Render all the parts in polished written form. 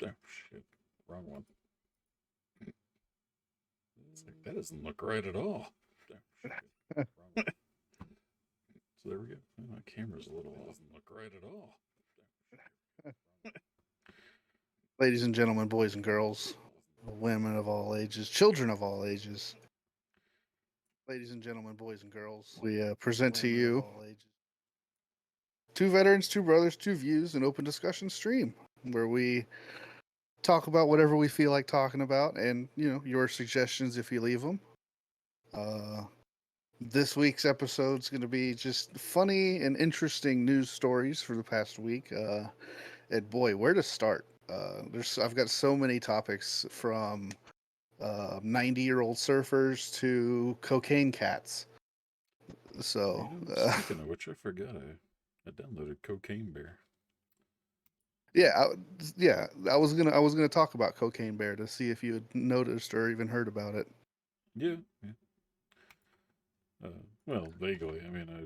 Oh, shit. Wrong one. It's like, that doesn't look right at all. Oh, shit. Wrong one. So there we go. Oh, my camera's a little off. Doesn't look right at all. Ladies and gentlemen, boys and girls, women of all ages, children of all ages. Ladies and gentlemen, boys and girls, we present to you two veterans, two brothers, two views, an open discussion stream where we talk about whatever we feel like talking about, and your suggestions if you leave them. This week's episode is going to be just funny and interesting news stories for the past week. And boy, where to start? I've got so many topics from 90-year-old surfers to cocaine cats. So, speaking of which, I forgot I downloaded Cocaine Bear. I was gonna talk about Cocaine Bear to see if you had noticed or even heard about it. Yeah. Well, vaguely. I mean, I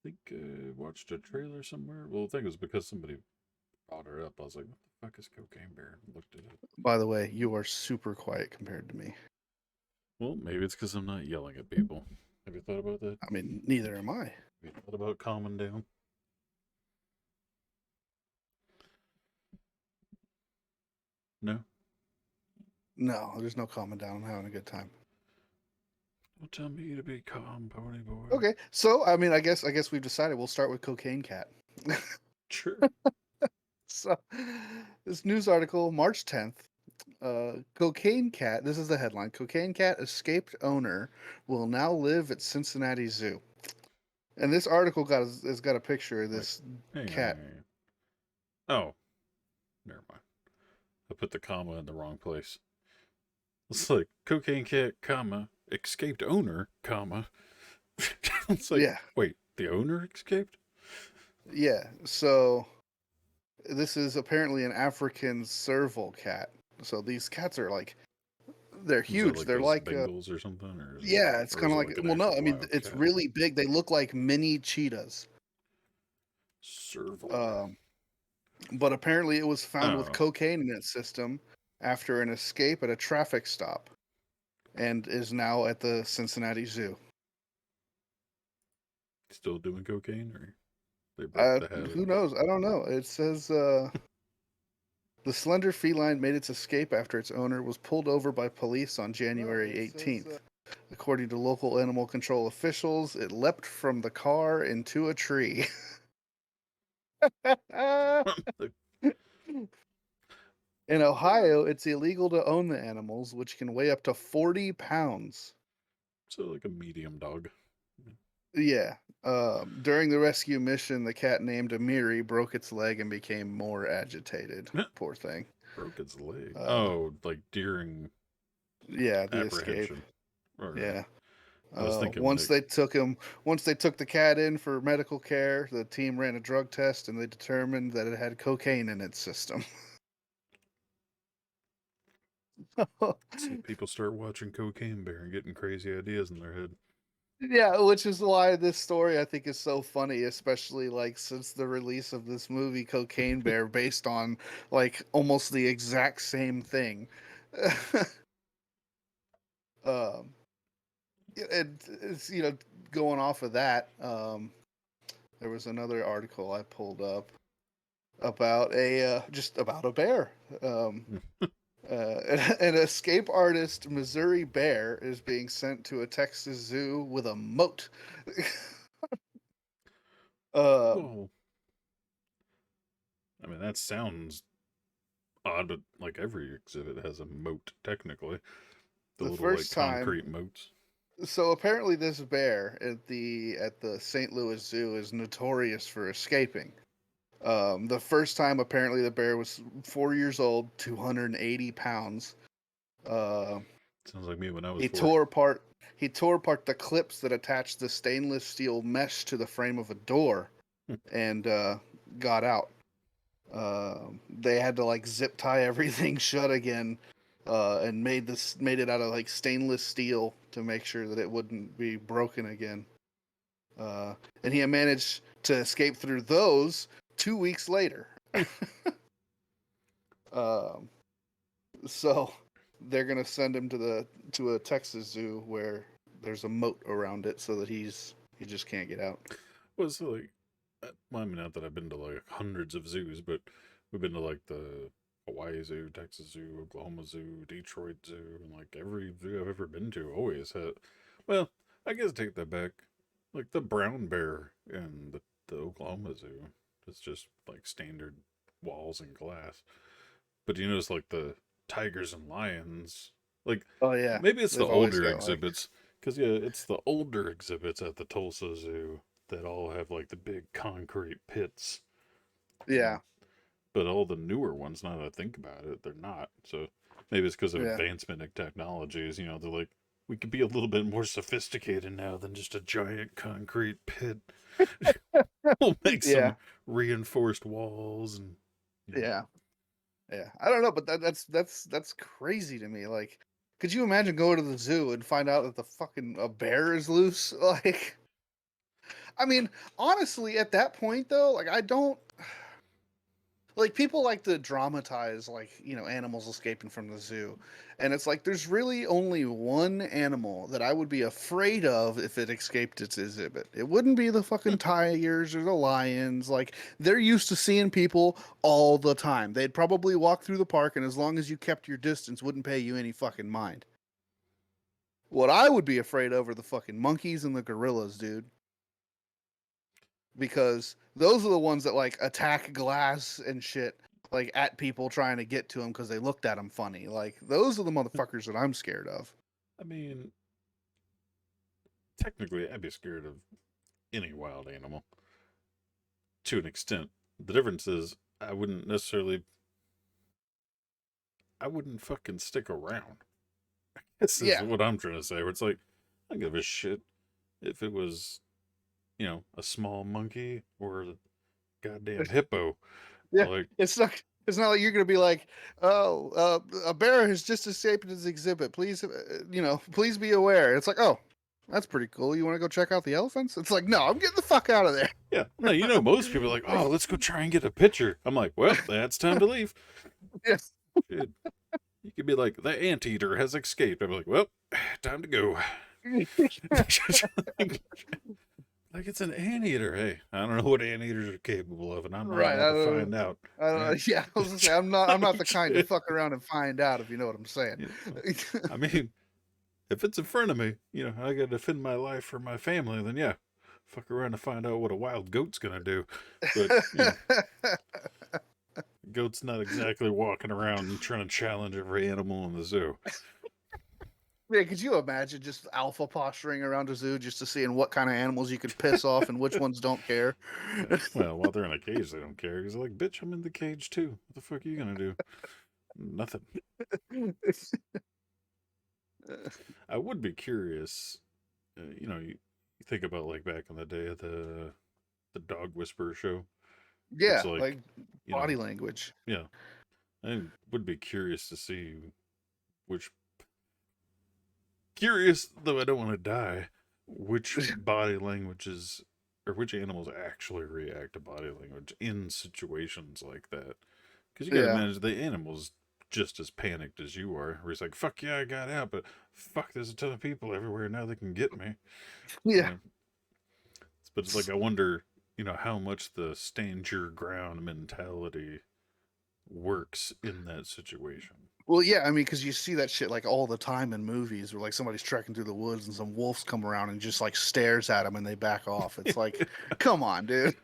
think I watched a trailer somewhere. Well, I think it was because somebody brought her up. I was like, what the fuck is Cocaine Bear? And looked at it. By the way, you are super quiet compared to me. Well, maybe it's because I'm not yelling at people. Have you thought about that? I mean, neither am I. Have you thought about calming down? No? No, there's no calming down. I'm having a good time. Don't tell me to be calm, pony boy. Okay, so I mean, I guess we've decided we'll start with Cocaine Cat. Sure. So, this news article, March 10th, Cocaine Cat, this is the headline, Cocaine Cat escaped owner will now live at Cincinnati Zoo. And this article has got a picture of this cat. Oh, never mind. I put the comma in the wrong place. It's like Cocaine Cat, comma, escaped owner, comma. It's like, Yeah. Wait, the owner escaped? Yeah, so this is apparently an African serval cat. So these cats are like, they're huge. They're like Bengals or something, or yeah, it's kind of like, well, no, I mean, it's cat? really big. They look like mini cheetahs. Serval. But apparently it was found with cocaine in its system after an escape at a traffic stop and is now at the Cincinnati Zoo. Still doing cocaine, or they broke the habit? Who knows? I don't know. It says the slender feline made its escape after its owner was pulled over by police on January 18th. According to local animal control officials, it leapt from the car into a tree. In Ohio, it's illegal to own the animals, which can weigh up to 40 pounds. So, like a medium dog. Yeah. During the rescue mission, the cat named Amiri broke its leg and became more agitated. Poor thing. Broke its leg. Like during the escape. Right. Yeah. I was thinking once they took the cat in for medical care, the team ran a drug test and they determined that it had cocaine in its system. See, people start watching Cocaine Bear and getting crazy ideas in their head. Yeah, which is why this story I think is so funny, especially like since the release of this movie Cocaine Bear based on like almost the exact same thing. It's going off of that, there was another article I pulled up about a bear. An escape artist Missouri bear is being sent to a Texas zoo with a moat. Well, I mean, that sounds odd, but like every exhibit has a moat, technically. The little first like concrete moats. So apparently this bear at the St. Louis Zoo is notorious for escaping. The first time apparently the bear was 4 years old, 280 pounds. Sounds like me when I was He 4. tore apart the clips that attached the stainless steel mesh to the frame of a door and got out. They had to like zip tie everything shut again, and made it out of like stainless steel to make sure that it wouldn't be broken again. And he managed to escape through those 2 weeks later. Um, so they're gonna send him to a Texas zoo where there's a moat around it so that he just can't get out. Well, so like, well, I mean, not that I've been to like hundreds of zoos, but we've been to like the Hawaii Zoo, Texas Zoo, Oklahoma Zoo, Detroit Zoo, and like every zoo I've ever been to always had. Well, I guess take that back. Like the brown bear in the Oklahoma Zoo, it's just like standard walls and glass. But you notice like the tigers and lions, like Oh yeah, maybe it's the they've always older got like exhibits, because yeah, it's the older exhibits at the Tulsa Zoo that all have like the big concrete pits. yeah, And, but all the newer ones, now that I think about it, they're not. So maybe it's because of yeah, advancement in technologies. They're like, we could be a little bit more sophisticated now than just a giant concrete pit. We'll make yeah, some reinforced walls and you know. yeah, yeah. I don't know, but that's crazy to me. Like, could you imagine going to the zoo and find out that the fucking a bear is loose? Like, I mean, honestly, at that point though, like I don't like people like to dramatize like animals escaping from the zoo, and it's like there's really only one animal that I would be afraid of if it escaped its exhibit. It wouldn't be the fucking tigers or the lions. Like they're used to seeing people all the time. They'd probably walk through the park, and as long as you kept your distance, wouldn't pay you any fucking mind. What I would be afraid of are the fucking monkeys and the gorillas, dude, because those are the ones that like attack glass and shit like at people trying to get to them because they looked at them funny. Like those are the motherfuckers that I'm scared of. I mean, technically, I'd be scared of any wild animal to an extent. The difference is I wouldn't fucking stick around. This is Yeah, what I'm trying to say. Where it's like, I don't give a shit if it was, a small monkey or a goddamn hippo. yeah. Like, It's not like you're gonna be like, oh, a bear has just escaped its exhibit. Please, please be aware. It's like, oh, that's pretty cool. You want to go check out the elephants? It's like, no, I'm getting the fuck out of there. yeah, no, most people are like, oh, let's go try and get a picture. I'm like, well, that's time to leave. Yes. Dude, you could be like, the anteater has escaped. I'm like, well, time to go. Like it's an anteater. Hey, I don't know what anteaters are capable of, and I'm not Right. about to find out. I All right? don't, yeah, I was gonna say I'm not the kind to fuck around and find out, if you know what I'm saying. Yeah, well, I mean, if it's in front of me, I got to defend my life for my family. Then yeah, fuck around to find out what a wild goat's gonna do. But goat's not exactly walking around and trying to challenge every animal in the zoo. Yeah, could you imagine just alpha posturing around a zoo just to seeing what kind of animals you could piss off and which ones don't care? Well, while they're in a cage, they don't care. Because they're like, bitch, I'm in the cage too. What the fuck are you gonna do? Nothing. I would be curious. You think about like back in the day of the dog whisperer show. It's Yeah, like, like you body know, language. yeah. I would be curious to see which curious though I don't want to die. Which body languages or which animals actually react to body language in situations like that? Because you got to Yeah, imagine the animal's just as panicked as you are. Where he's like, "Fuck yeah, I got out, but fuck, there's a ton of people everywhere now. They can get me." yeah. Uh, but it's like I wonder, how much the stand your ground mentality works in that situation. Well, yeah, I mean, because you see that shit like all the time in movies where like somebody's trekking through the woods and some wolves come around and just like stares at them and they back off. It's like, come on, dude.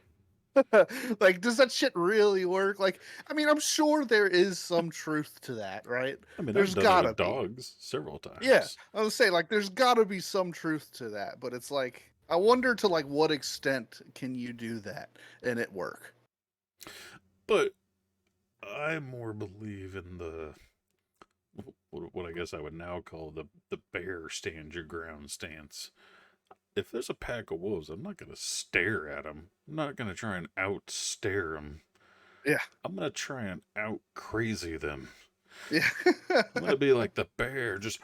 Like, does that shit really work? Like, I mean, I'm sure there is some truth to that, right? I mean, I've There's done it gotta with be. dogs several Yeah, times. I was say like, there's gotta be some truth to that, but it's like, I wonder to like what extent can you do that and it work? But I more believe in the what I guess I would now call the bear stand your ground stance. If there's a pack of wolves, I'm not gonna stare at them. I'm not gonna try and out stare them. Yeah, I'm gonna try and out crazy them. yeah. I'm gonna be like the bear, just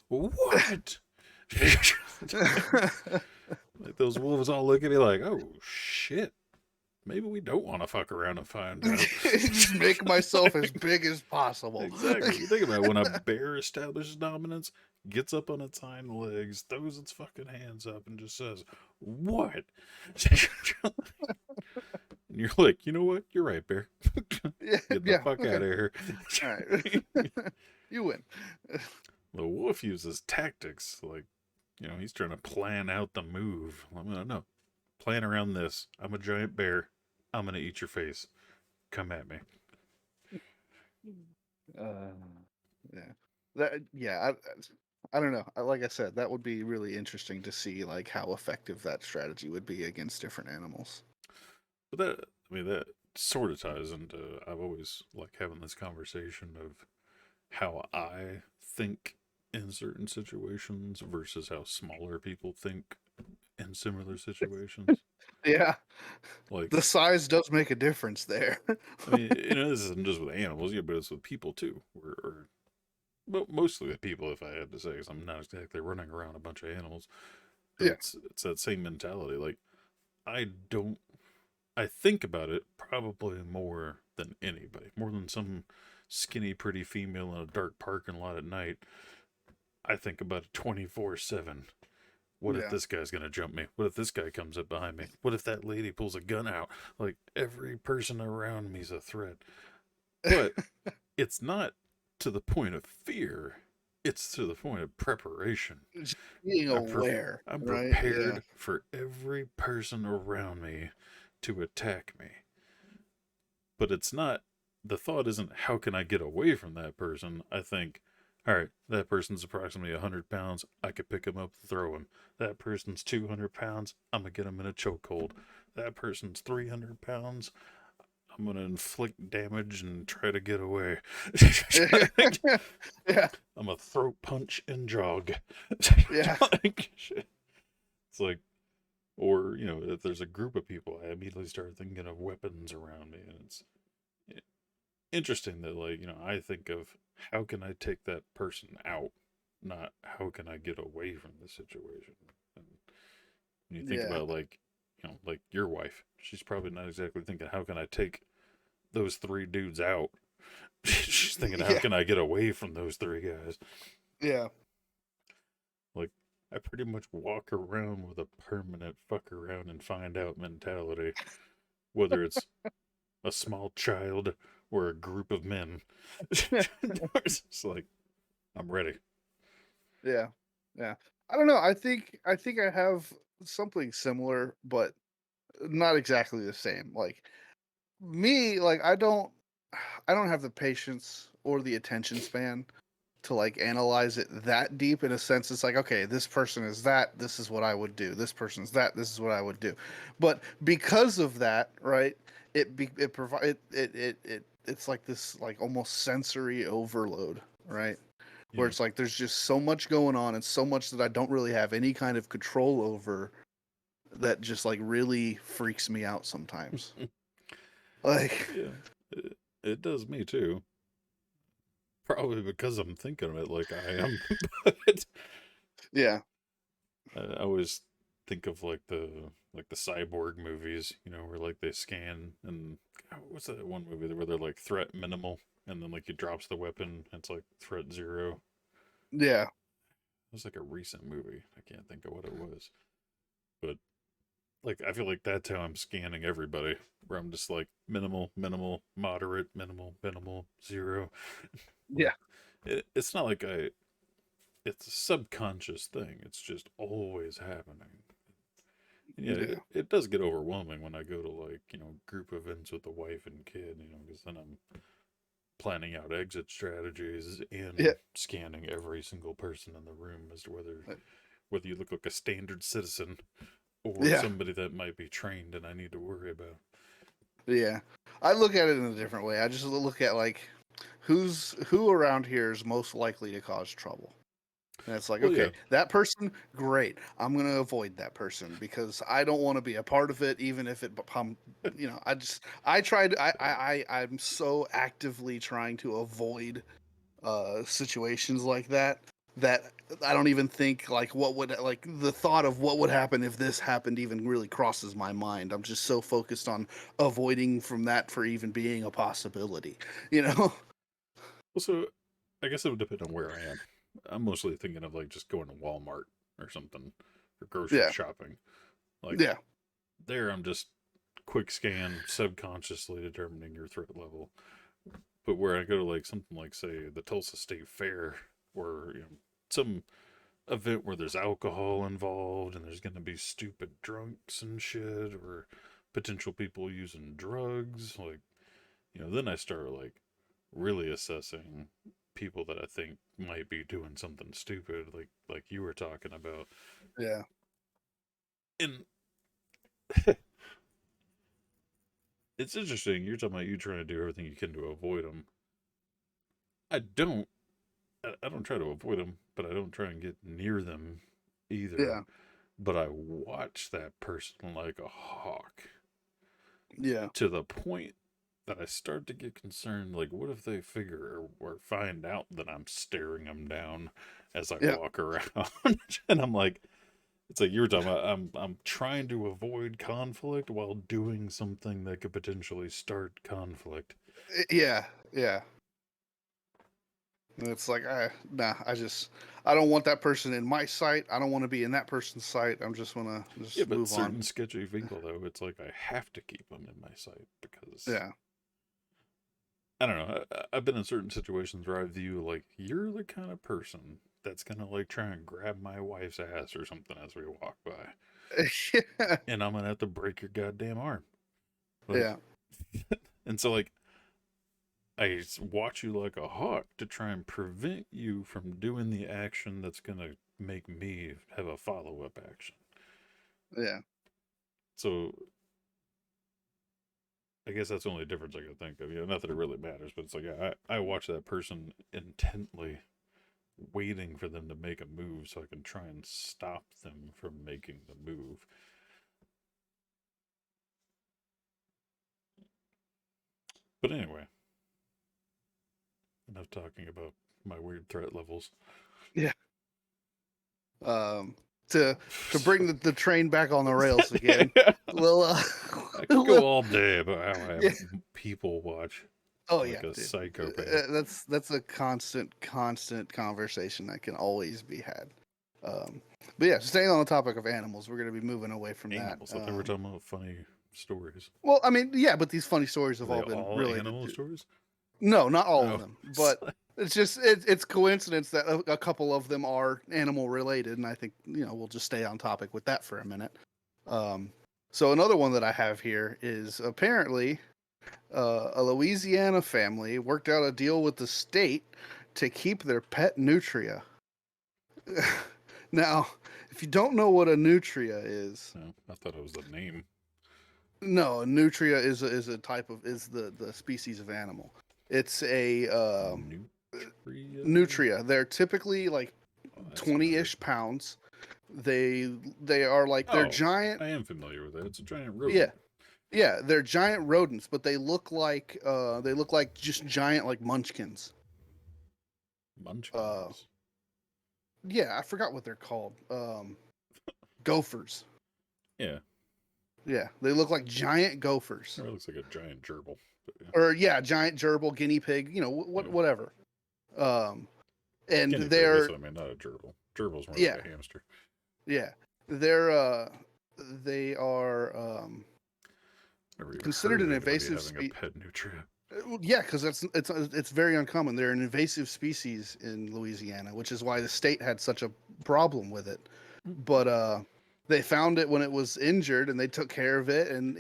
what? Like those wolves all look at me like, oh shit. maybe we don't want to fuck around and find out. Just make myself as big as possible. Exactly. You think about it, when a bear establishes dominance, gets up on its hind legs, throws its fucking hands up, and just says, "What?" And you're like, you know what? You're right, bear. Yeah, Get the yeah, fuck out okay. of here. All right. You win. The wolf uses tactics, like, he's trying to plan out the move. I'm gonna know. Plan around this. I'm a giant bear. I'm gonna eat your face. Come at me. Uh, yeah. I don't know. Like I said, that would be really interesting to see like how effective that strategy would be against different animals. But that sort of ties into, I've always like having this conversation of how I think in certain situations versus how smaller people think in similar situations. Yeah, Like, the size does make a difference there. I mean, this isn't just with animals, yeah, but it's with people too. But mostly with people, if I had to say, because I'm not exactly running around a bunch of animals. But Yeah. it's that same mentality. Like, I don't. I think about it probably more than anybody, more than some skinny, pretty female in a dark parking lot at night. I think about it 24/7. What if Yeah. this guy's gonna jump me? What if this guy comes up behind me? What if that lady pulls a gun out? Like, every person around me's a threat. But it's not to the point of fear. It's to the point of preparation. Just being I'm pre- aware, I'm right? Yeah. prepared for every person around me to attack me. But it's not, the thought isn't, how can I get away from that person? I think, all right, that person's approximately 100 pounds. I could pick him up and throw him. That person's 200 pounds. I'm going to get him in a chokehold. That person's 300 pounds. I'm going to inflict damage and try to get away. Yeah. I'm a throat punch and jog. Yeah. It's like, or, if there's a group of people, I immediately start thinking of weapons around me. And it's interesting that, like, I think of, how can I take that person out, not how can I get away from the situation. And when you think Yeah. about, like, like your wife, she's probably not exactly thinking, how can I take those three dudes out? She's thinking, how Yeah. can I get away from those three guys? Yeah. Like, I pretty much walk around with a permanent fuck around and find out mentality, whether it's a small child or a group of men. It's just like, I'm ready. Yeah. Yeah. I don't know. I think I have something similar, but not exactly the same. Like me, like I don't have the patience or the attention span to like analyze it that deep. In a sense, it's like, okay, this person is that, this is what I would do. This person's that, this is what I would do. But because of that, right, it provide it's like this like almost sensory overload, right? Where Yeah. it's like there's just so much going on and so much that I don't really have any kind of control over, that just like really freaks me out sometimes. Like Yeah. It does me too. Probably because I'm thinking of it like I am. But yeah. I always think of like the cyborg movies, where like they scan and, what's that one movie where they're like threat minimal, and then like he drops the weapon, it's like threat zero. Yeah. It was like a recent movie. I can't think of what it was. But like, I feel like that's how I'm scanning everybody. Where I'm just like, minimal, minimal, moderate, minimal, minimal, zero. Yeah. Like, it's not like it's a subconscious thing. It's just always happening. And yeah, Yeah. it does get overwhelming when I go to, like, group events with the wife and kid, because then I'm planning out exit strategies Yeah. and scanning every single person in the room as to whether you look like a standard citizen or Yeah. somebody that might be trained and I need to worry about. Yeah. I look at it in a different way. I just look at like who around here is most likely to cause trouble. And it's like, Well, yeah, okay, that person, great. I'm going to avoid that person because I don't want to be a part of it, even if it become, I tried, I'm so actively trying to avoid situations like that that I don't even think like what would like the thought of what would happen if this happened even really crosses my mind. I'm just so focused on avoiding from that for even being a possibility, you know? Well, so I guess it would depend on where I am. I'm mostly thinking of like just going to Walmart or something for grocery Yeah. shopping. Like Yeah. there, I'm just quick scan, subconsciously determining your threat level. But where I go to like something like say the Tulsa State Fair, or some event where there's alcohol involved and there's going to be stupid drunks and shit, or potential people using drugs, like then I start like really assessing people that I think might be doing something stupid, like you were talking about. Yeah. And it's interesting. You're talking about you trying to do everything you can to avoid them. I don't. I don't try to avoid them, but I don't try and get near them either. Yeah. But I watch that person like a hawk Yeah. to the point that I start to get concerned. Like, what if they figure or find out that I'm staring them down as I Yeah. walk around? And I'm like, it's like you were talking about. I'm trying to avoid conflict while doing something that could potentially start conflict. Yeah. Yeah. And it's like, nah, I don't want that person in my sight. I don't want to be in that person's sight. I'm just want to Yeah, just but move on. certain sketchy people though, it's like I have to keep them in my sight because Yeah. I don't know. I've been in certain situations where I view like you're the kind of person that's gonna like try and grab my wife's ass or something as we walk by, Yeah. and I'm gonna have to break your goddamn arm. Like, Yeah. and so like watch you like a hawk to try and prevent you from doing the action that's gonna make me have a follow up action. Yeah. So I guess that's the only difference I can think of. Not that it really matters, but it's like I watch that person intently, waiting for them to make a move so I can try and stop them from making the move. But anyway, enough talking about my weird threat levels. Yeah. Um, to bring the train back on the rails again. Well, I could go all day about how I have yeah. people watch Oh like yeah, a dude. psychopath. That's a constant conversation that can always be had. But yeah, staying on the topic of animals, we're gonna be moving away from that. Animals. I thought we were talking about funny stories. Well, I mean, yeah, but these funny stories Are have they all been all related. animal stories? No, not all of Oh, them, but it's just it's coincidence that a couple of them are animal related, and I think we'll just stay on topic with that for a minute. Um, so another one that I have here is apparently a Louisiana family worked out a deal with the state to keep their pet nutria. Now, if you don't know what a nutria is, no, I thought it was the name. no, a nutria is a type of is the species of animal. It's a Nutria. nutria. They're typically like Oh, that sounded. 20-ish pounds. They are like they're Oh, giant. I am familiar with it. It's a giant Yeah, rodent. yeah, they're giant rodents, but they look like just giant like munchkins. Uh, Munchkins. yeah, I forgot what they're called. Gophers. Yeah, Yeah, they look like giant gophers, or it looks like a giant gerbil. But yeah, or yeah, giant gerbil, guinea pig. yeah. Whatever. Um, and Guinea pig. That's they're what I mean. Not a gerbil. Gerbil's more like yeah, a hamster. yeah, they're they are Never even considered heard of an anybody invasive having a species. pet nutria. Yeah, because it's very uncommon. They're an invasive species in Louisiana, which is why the state had such a problem with it. But they found it when it was injured, and they took care of it, and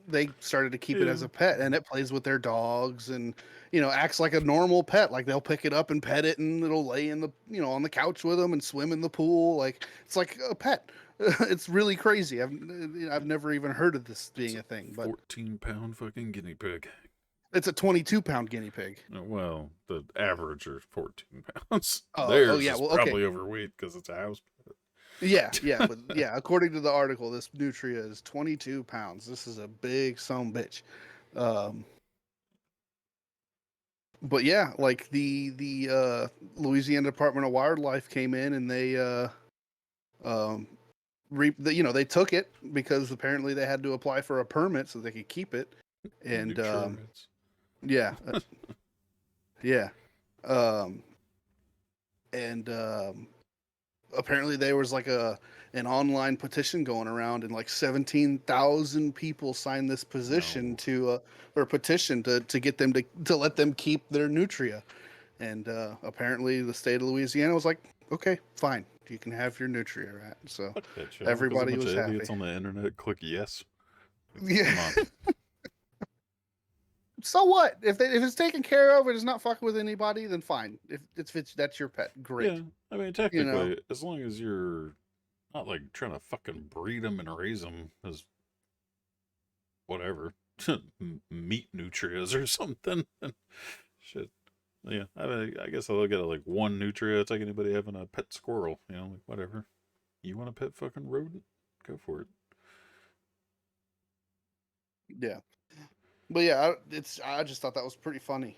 they started to keep it as Yeah. a pet, and it plays with their dogs, and acts like a normal pet. Like they'll pick it up and pet it, and it'll lay in the on the couch with them and swim in the pool. Like it's like a pet. It's really crazy. I've never even heard of this It's being a a thing, but 14-pound fucking guinea pig. it's a 22-pound guinea pig. Well, the average are 14 pounds. Oh Theirs yeah, is well okay, probably overweight because it's a house yeah, pet. but yeah, according to the article, this nutria is 22 pounds. This is a big son bitch. Um, but yeah, like the Louisiana Department of Wildlife came in and they um they took it because apparently they had to apply for a permit so they could keep it, and Nutria rats. yeah, yeah, um, and apparently there was like an online petition going around, and like 17,000 people signed this position No. to or petition to get them to let them keep their nutria. And apparently the state of Louisiana was like, okay, fine, you can have your nutria rat. So Fuck that shit. Because a everybody bunch was of idiots happy. on the internet click yes. Yeah. Come on. So what? If it's taken care of, it is not fucking with anybody, then fine. If it's that's your pet, Yeah, great. I mean, You know. technically, as long as you're not like trying to fucking breed them and raise them as whatever meat nutrias or something. Shit. Yeah, I mean, I guess I'll look at it like one nutria. It's like anybody having a pet squirrel. You know, like whatever. You want a pet fucking rodent? Go for it. Yeah. But yeah, I just thought that was pretty funny.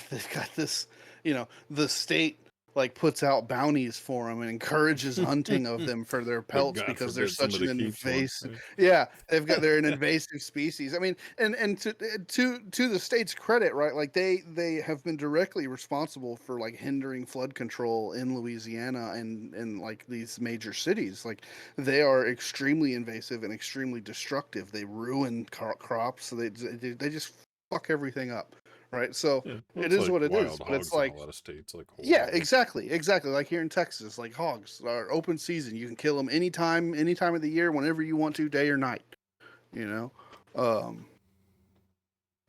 They've got this, the state like puts out bounties for them and encourages hunting of them for their But pelts God because they're forbid such an somebody keeps one. invasive. Yeah, they're an invasive species. I mean, and to the state's credit, right? Like they have been directly responsible for like hindering flood control in Louisiana and like these major cities. Like they are extremely invasive and extremely destructive. They ruin crops. So they just fuck everything up, right? So Yeah, well, it it's is like what it is. wild But it's hogs in a like, lot of states, like yeah, Hawaii. exactly. Like here in Texas, like hogs are open season. You can kill them any time of the year, whenever you want to, day or night. You know, um,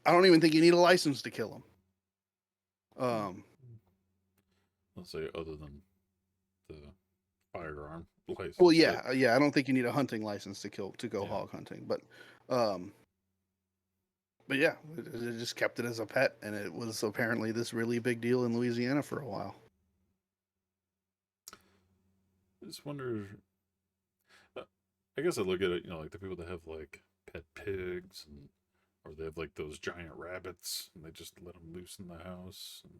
I don't even think you need a license to kill them. Let's say other than the firearm Well, license, but yeah. I don't think you need a hunting license to go yeah. hog hunting, um, but yeah, it just kept it as a pet, and it was apparently this really big deal in Louisiana for a while. I just wonder. uh, I guess I look at it, like the people that have like pet pigs, and or they have like those giant rabbits, and they just let them loose in the house. And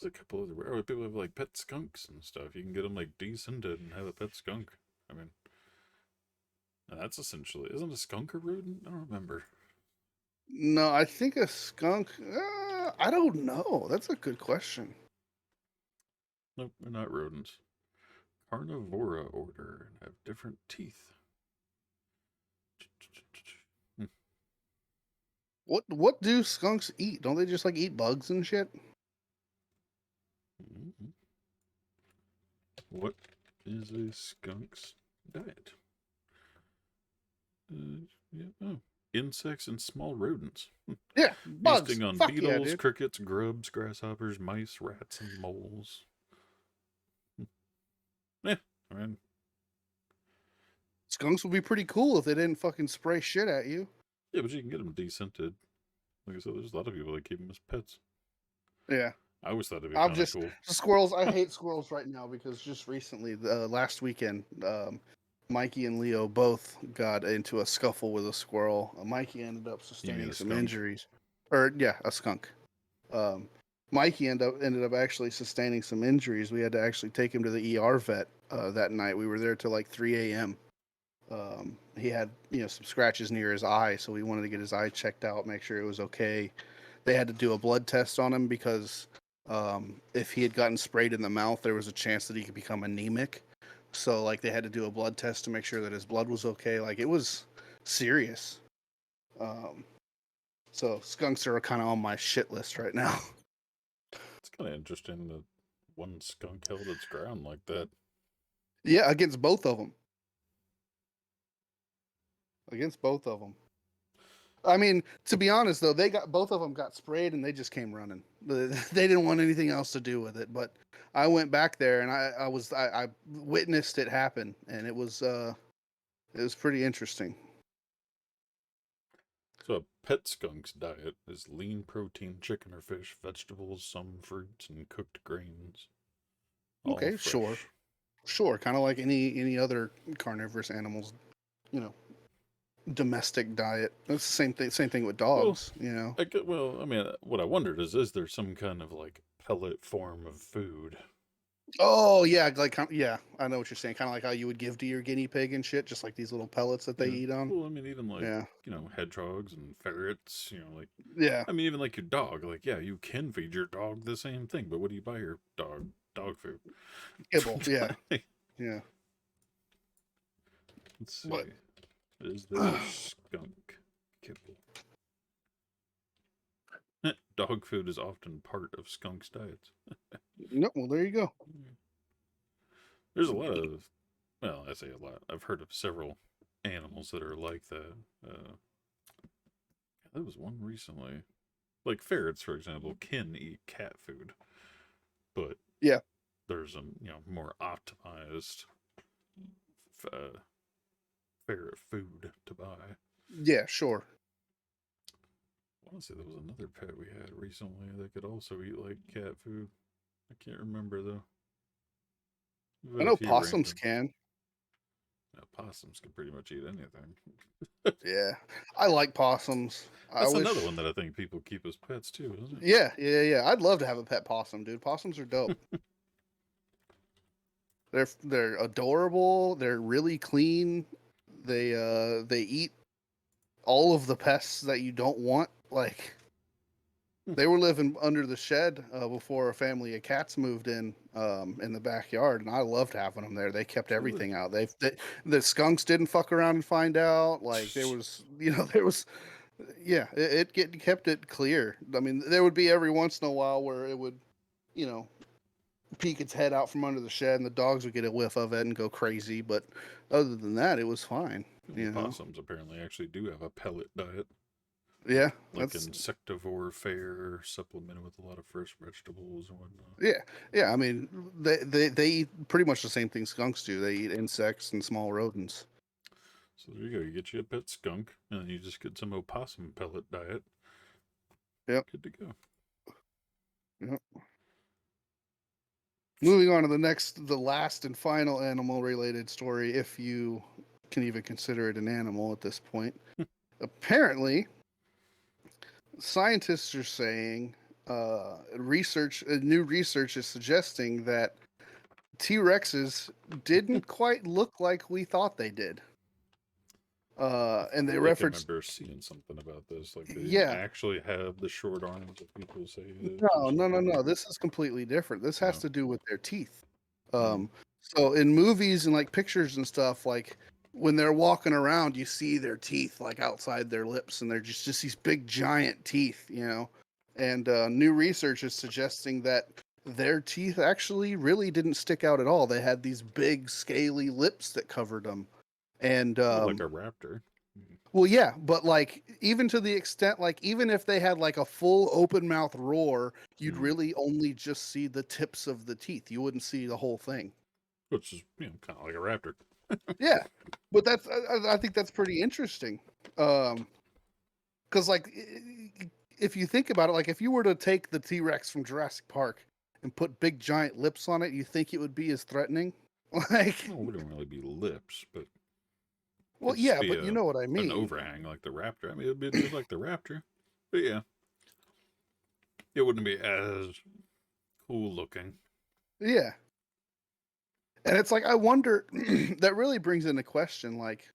there's a couple other or people have like pet skunks and stuff. You can get them like decented and have a pet skunk. I mean, and that's essentially isn't a skunk a rodent? I don't remember. No, I think a skunk. I don't know. That's a good question. Nope, they're not rodents. Carnivora order and have different teeth. Hmm. What do skunks eat? Don't they just like eat bugs and shit? Mhm. What is a skunk's diet? Yeah, oh, insects and small rodents. Yeah, bugs. Feasting on Fuck yeah, beetles, dude. crickets, grubs, grasshoppers, mice, rats, and moles. Yeah, I mean, Skunks would be pretty cool if they didn't fucking spray shit at you. yeah, but you can get them descented. Like I said, there's a lot of people that keep them as pets. Yeah. I always thought it'd be I'm kind of just cool. squirrels. I hate squirrels right now because just recently, last weekend, Mikey and Leo both got into a scuffle with a squirrel. Mikey ended up You mean sustaining a some skunk? injuries, or yeah, a skunk. Um, Mikey ended up actually sustaining some injuries. We had to actually take him to the ER vet that night. We were there till like 3 a.m. He had some scratches near his eye, so we wanted to get his eye checked out, make sure it was okay. They had to do a blood test on him because if he had gotten sprayed in the mouth, there was a chance that he could become anemic. So like they had to do a blood test to make sure that his blood was okay. Like it was serious. Um, so skunks are kind of on my shit list right now. It's kind of interesting that one skunk held its ground like that. Yeah, against both of them. Against both of them. I mean, to be honest though, they got both of them got sprayed and they just came running. They didn't want anything else to do with it. But I went back there and I witnessed it happen, and it was pretty interesting. So a pet skunk's diet is lean protein, chicken or fish, vegetables, some fruits, and cooked grains, all Okay, sure, fresh. sure, kind of like any other carnivorous animals, you know. domestic diet. That's the same thing. Same thing with Well, dogs. You know. well, I mean, what I wondered is there some kind of like pellet form of food? Oh yeah, like yeah, I know what you're saying. Kind of like how you would give to your guinea pig and shit, just like these little pellets that they Yeah. eat on. Well, I mean, even like, Yeah, hedgehogs and ferrets, like, yeah, I mean, even like your dog. Like, yeah, you can feed your dog the same thing, but what do you buy your dog? Dog food. kibble. Yeah, yeah. Let's see. But Is there skunk kibble? Dog food is often part of skunks' diets. no, well there you go. There's a lot of, well, I say a lot. I've heard of several animals that are like that. There was one recently. Like ferrets, for example, can eat cat food, but Yeah, there's a more optimized uh, ferret food to buy. yeah, sure. I want to say there was another pet we had recently that could also eat like cat food. I can't remember though. We've I had a know few possums random. can. Possums can pretty much eat anything. Yeah, I like possums. I That's another wish. one that I think people keep as pets too, isn't it? Yeah, yeah, yeah. I'd love to have a pet possum, dude. Possums are dope. They're adorable. They're really clean. They eat all of the pests that you don't want. Like they were living under the shed before a family of cats moved in the backyard, and I loved having them there. They kept So everything out. The skunks didn't fuck around and find out. Like there was, there was, yeah, kept it clear. I mean, there would be every once in a while where it would, you know, peek its head out from under the shed, and the dogs would get a whiff of it and go crazy. But other than that, it was fine. well, You know, possums apparently actually do have a pellet diet, yeah, like that's insectivore fare, supplemented with a lot of fresh vegetables and whatnot. yeah, yeah. I mean, they eat pretty much the same thing skunks do. They eat insects and small rodents. So there you go. You get you a pet skunk, and then you just get some opossum pellet diet. Yep. Good to go. Yep. Moving on to the last and final animal related story, if you can even consider it an animal at this point. Apparently, scientists are saying new research is suggesting that T Rexes didn't quite look like we thought they did. I And they feel like I referenced, remember seeing something about this. Like they didn't yeah, actually have the short arms that people say it is, or no, no, no, something. no. This is completely different. This has No. to do with their teeth. Mm. So in movies and like pictures and stuff, like when they're walking around, you see their teeth like outside their lips, and they're just these big giant teeth, you know. And new research is suggesting that their teeth actually really didn't stick out at all. They had these big scaly lips that covered them, and Well, like a raptor. Mm. well, yeah, but like even to the extent like even if they had like a full open mouth roar, you'd Mm. really only just see the tips of the teeth. You wouldn't see the whole thing. Which is kind of like a raptor. Yeah, but I think that's pretty interesting. Because like if you think about it, like if you were to take the T Rex from Jurassic Park and put big giant lips on it, you think it would be as threatening? Like, Well, it wouldn't really be lips, but well, it'd just yeah, be but you know what I an mean. overhang like the raptor. I mean, it'd be just like the raptor. But yeah, it wouldn't be as cool looking. Yeah. And it's like I wonder that really brings into question like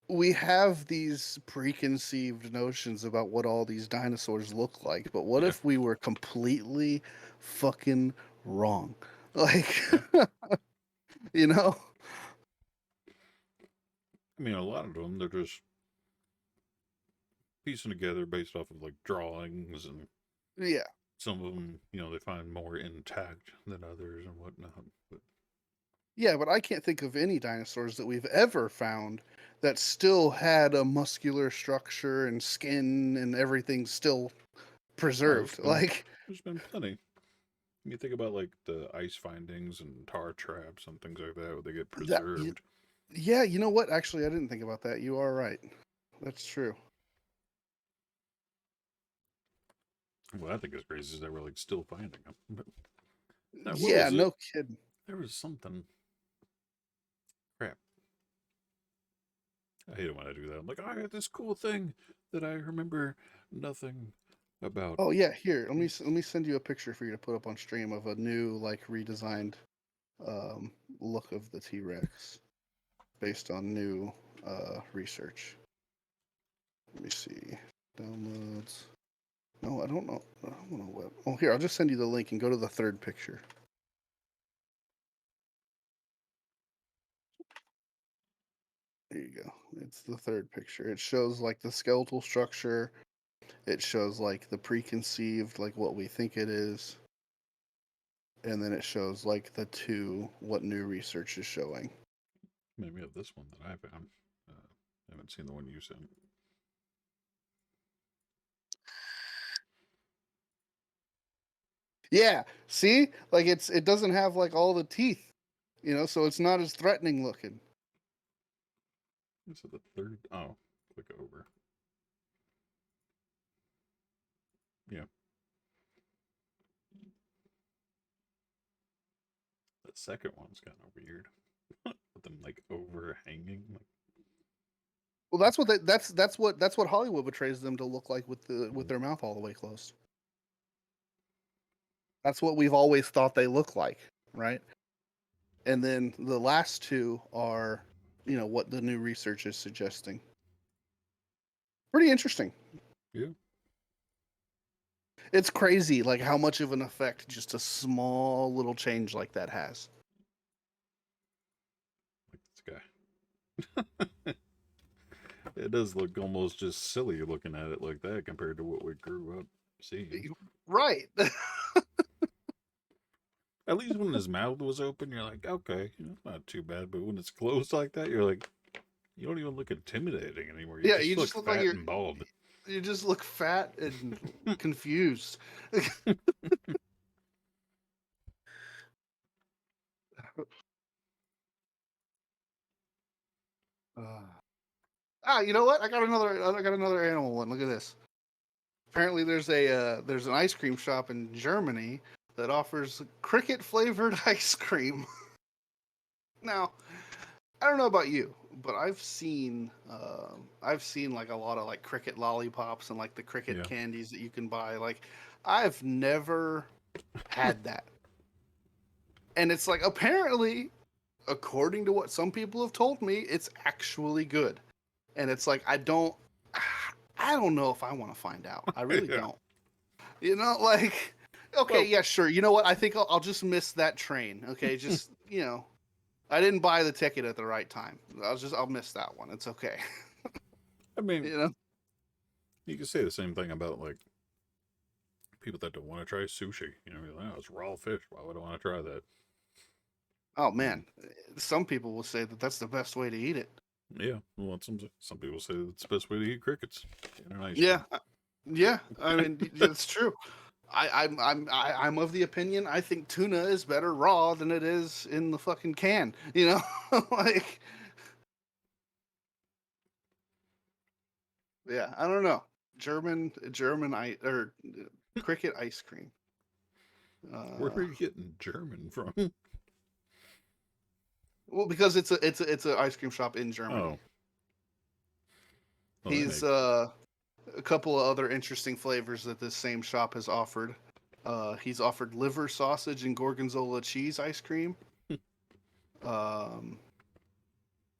we have these preconceived notions about what all these dinosaurs look like, but what Yeah, if we were completely fucking wrong? Like, yeah. you know? I mean, a lot of them they're just piecing together based off of like drawings, and Yeah. some of them, they find more intact than others and whatnot. But Yeah, but I can't think of any dinosaurs that we've ever found that still had a muscular structure and skin and everything still oh, there's preserved. been Like there's been plenty. You think about like the ice findings and tar traps and things like that, where they get that. preserved. Yeah, you know what? Actually, I didn't think about that. You are right. That's true. What I think is crazy is that we're like still finding them. But now, what Yeah, was it? no kidding. There was something. Crap. I hate it when I do that. I'm like, I got this cool thing that I remember nothing about. Oh yeah, here. Let me send you a picture for you to put up on stream of a new like redesigned um, look of the T-Rex based on new research. Let me see. Downloads. No, I don't know. I don't want to web. Oh, here, I'll just send you the link and go to the third picture. There you go. It's the third picture. It shows like the skeletal structure. It shows like the preconceived, like what we think it is. And then it shows like what new research is showing. Maybe have this one that I found. I haven't seen the one you sent. Yeah, see, like it doesn't have like all the teeth, so it's not as threatening looking. This is the third. Oh, click over. Yeah. The second one's kind of weird. With them like overhanging. Like, Well, that's what Hollywood portrays them to look like with their mouth all the way closed. That's what we've always thought they look like, right? And then the last two are, what the new research is suggesting. Pretty interesting. yeah. It's crazy, like how much of an effect just a small little change like that has. Like this guy. It does look almost just silly looking at it like that compared to what we grew up seeing. Right. At least when his mouth was open, you're like, okay, not too bad. But when it's closed like that, you're like, you don't even look intimidating anymore. You Yeah, just you look just look fat like and bald. you just look fat and confused. You know what? I got another animal one. Look at this. Apparently, there's an ice cream shop in Germany that offers cricket flavored ice cream. Now, I don't know about you, but I've seen like a lot of like cricket lollipops and like the cricket Yeah. candies that you can buy. Like, I've never had that, and it's like apparently, according to what some people have told me, it's actually good. And it's like I don't know if I want to find out. I really Yeah. don't. Like, okay, Well, yeah, sure. You know what? I think I'll just miss that train. Okay, just I didn't buy the ticket at the right time. I'll miss that one. It's okay. I mean, you know. you can say the same thing about like people that don't want to try sushi. You're like, oh, it's raw fish. Why would I want to try that? Oh I mean, man, some people will say that that's the best way to eat it. yeah. Well, some people say it's the best way to eat crickets. In an ice Yeah, cream. yeah. I mean, it's true. I'm of the opinion I think tuna is better raw than it is in the fucking can. Like, yeah, I don't know. German or cricket ice cream. Where are you getting German from? Well, because it's a ice cream shop in Germany. Oh, well, that He's makes a couple of other interesting flavors that this same shop has offered. He's offered liver sausage and gorgonzola cheese ice cream. Um,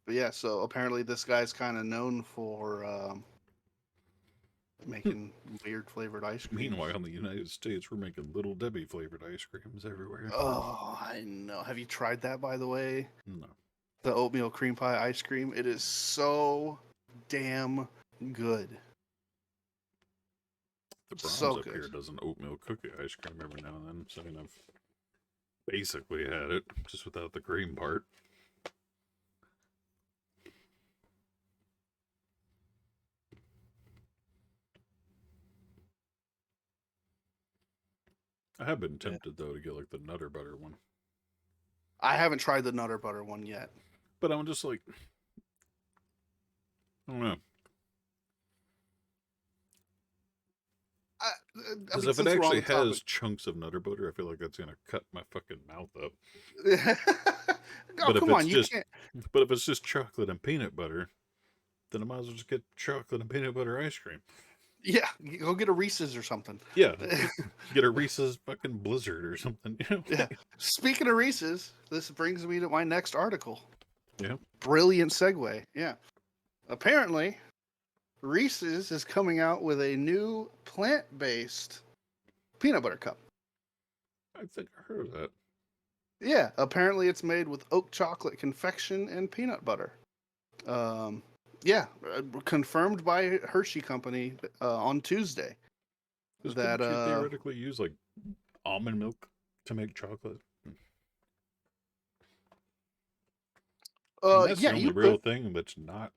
but yeah, so apparently this guy's kind of known for making weird flavored ice creams. Meanwhile, in the United States, we're making Little Debbie flavored ice creams everywhere. Oh, I know. Have you tried that, by the way? No. The oatmeal cream pie ice cream. It is so damn good. The Brahms So up good. here does an oatmeal cookie ice cream every now and then, so I've basically had it, just without the cream part. I have been Yeah. tempted, though, to get like the Nutter Butter one. I haven't tried the Nutter Butter one yet. But I'm just like, I don't know. Because if it Since we're on actually the topic, has chunks of Nutter Butter, I feel like that's going to cut my fucking mouth up. oh But if come it's on, you just, can't. but if it's just chocolate and peanut butter, then I might as well just get chocolate and peanut butter ice cream. Yeah, go get a Reese's or something. Yeah, get a Reese's fucking Blizzard or something. Yeah. Speaking of Reese's, this brings me to my next article. Yeah. Brilliant segue. Yeah. Apparently, Reese's is coming out with a new plant-based peanut butter cup. I think I heard of that. Yeah, apparently it's made with oat chocolate confection and peanut butter. Yeah, confirmed by Hershey Company on Tuesday. Because That couldn't you theoretically use like almond milk to make chocolate? And that's yeah, the you only real could. thing that's not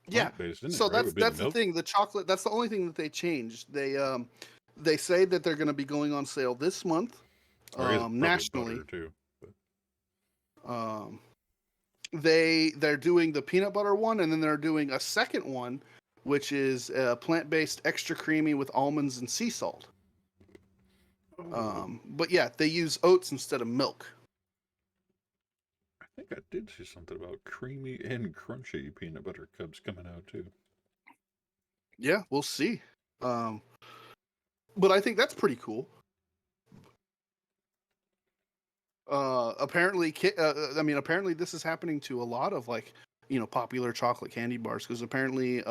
Yeah, plant-based, isn't so it? Right? Would be that's the the milk. thing. The chocolate. That's the only thing that they changed. They say that they're going to be going on sale this month, Or I guess probably nationally. butter too. But Um, they're doing the peanut butter one, and then they're doing a second one, which is plant-based, extra creamy with almonds and sea salt. oh, But yeah, they use oats instead of milk. I think I did see something about creamy and crunchy peanut butter cups coming out too. Yeah, we'll see. But I think that's pretty cool. Apparently, apparently this is happening to a lot of popular chocolate candy bars because apparently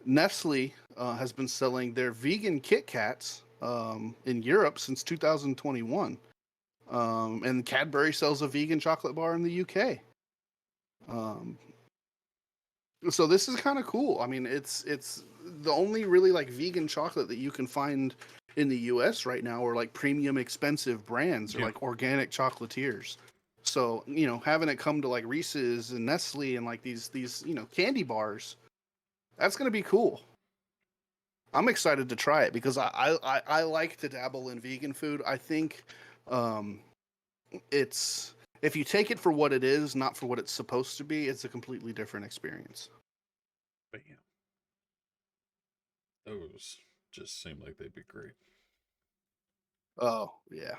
Nestle has been selling their vegan Kit Kats in Europe since 2021, and Cadbury sells a vegan chocolate bar in the UK. So this is kind of cool. I mean, it's the only really like vegan chocolate that you can find in the US right now are like premium expensive brands or Yeah. like organic chocolatiers. So, having it come to like Reese's and Nestle and like these candy bars, that's going to be cool. I'm excited to try it because I like to dabble in vegan food. I think it's if you take it for what it is, not for what it's supposed to be, it's a completely different experience. Bam. Those just seem like they'd be great. Oh, yeah.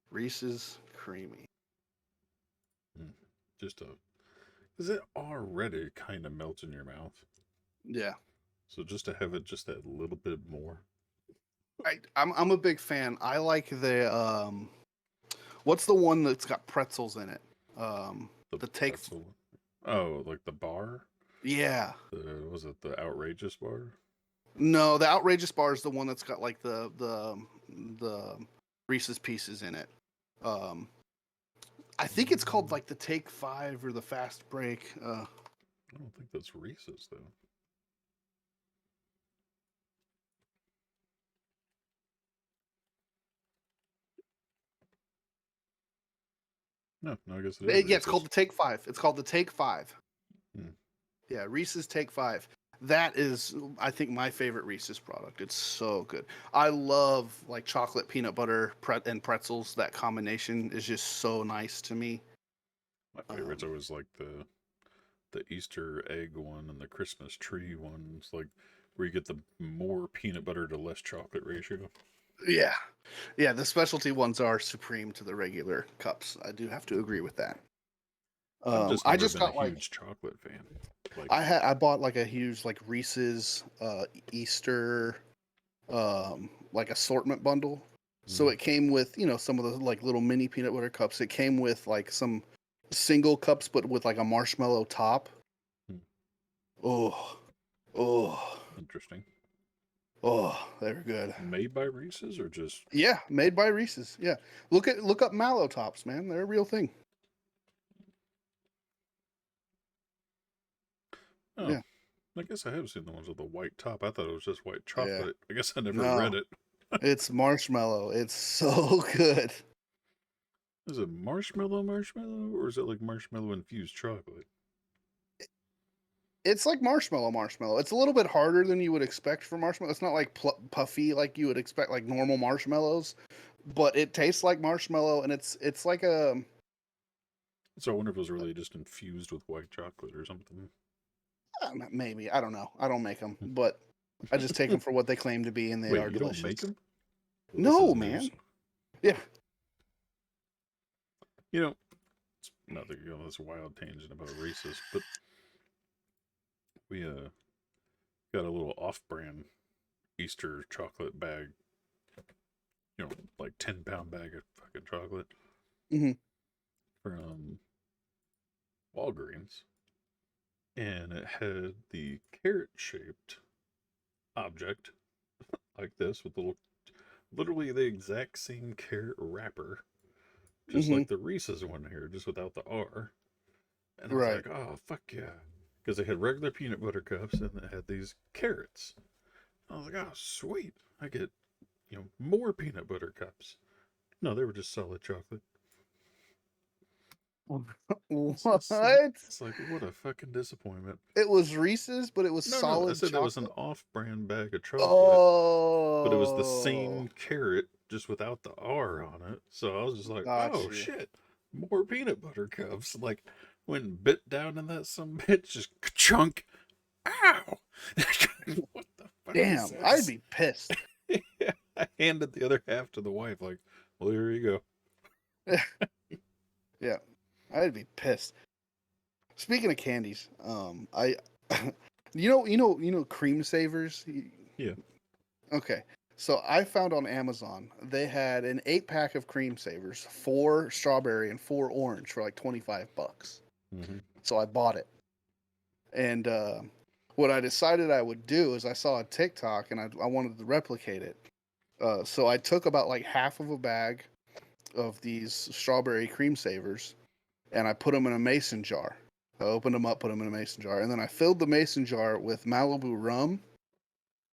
Reese's Creamy. Just because it already kind of melts in your mouth. Yeah. So just to have it just that little bit more. I'm a big fan. I like the what's the one that's got pretzels in it? The take. Pretzel. Oh, like the bar? Yeah. Was it the outrageous bar? No, the outrageous bar is the one that's got like the Reese's Pieces in it. I think it's called like the Take 5 or the Fast Break. I don't think that's Reese's though. No, I guess it is. Yeah, it's called the Take 5. It's called the Take 5. Hmm. Yeah, Reese's Take 5. That is, I think, my favorite Reese's product. It's so good. I love like chocolate peanut butter and pretzels. That combination is just so nice to me. My favorite's always like the Easter egg one and the Christmas tree one. It's like where you get the more peanut butter to less chocolate ratio. Yeah, yeah. The specialty ones are supreme to the regular cups. I do have to agree with that. I've just I never just been a got like huge chocolate fan. Like I bought like a huge like Reese's Easter like assortment bundle. So it came with, some of the like little mini peanut butter cups. It came with like some single cups but with like a marshmallow top. Hmm. Oh. Oh. Interesting. Oh, they were good. Made by Reese's or just Yeah, made by Reese's. Yeah. Look up mallow tops, man. They're a real thing. oh. Yeah. I guess I have seen the ones with the white top. I thought it was just white Yeah. chocolate. I guess I never No. read it. It's marshmallow. It's so good. Is it marshmallow, or is it like marshmallow infused chocolate? It's like marshmallow. It's a little bit harder than you would expect for marshmallow. It's not like puffy like you would expect like normal marshmallows, but it tastes like marshmallow, and it's like a. So I wonder if it was really just infused with white chocolate or something. Maybe, I don't know. I don't make them, but I just take them for what they claim to be, and they Wait, are you delicious. don't make them? No, man. Yeah. You know, not to go on this wild tangent about Reese's, but we got a little off-brand Easter chocolate bag, like 10-pound bag of fucking chocolate Hmm. from Walgreens, and it had the carrot-shaped object like this with literally the exact same carrot wrapper, just Hmm. like the Reese's one here, just without the R. And I was Right. like, oh fuck yeah, because they had regular peanut butter cups and they had these carrots. I was like, oh sweet, I get more peanut butter cups. No, they were just solid chocolate. What? It's like what a fucking disappointment. It was Reese's, but it was No, no, I solid said that was an chocolate. off-brand bag of chocolate, but it was the Oh, same carrot just without the R on it. So I was just like, got oh you. shit, more peanut butter cups. Like went and bit down in that some bitch, just chunk. Ow! What the fuck is Damn, I'd this? be pissed. Yeah, I handed the other half to the wife, like, well, here you go. Yeah, I'd be pissed. Speaking of candies, I, cream savers. Yeah. Okay, so I found on Amazon they had an 8-pack of cream savers, 4 strawberry and 4 orange for like $25. Mm-hmm. So I bought it, and what I decided I would do is I saw a TikTok and I wanted to replicate it. So I took about like half of a bag of these strawberry cream savers and I put them in a mason jar. I opened them up, put them in a mason jar, and then I filled the mason jar with Malibu rum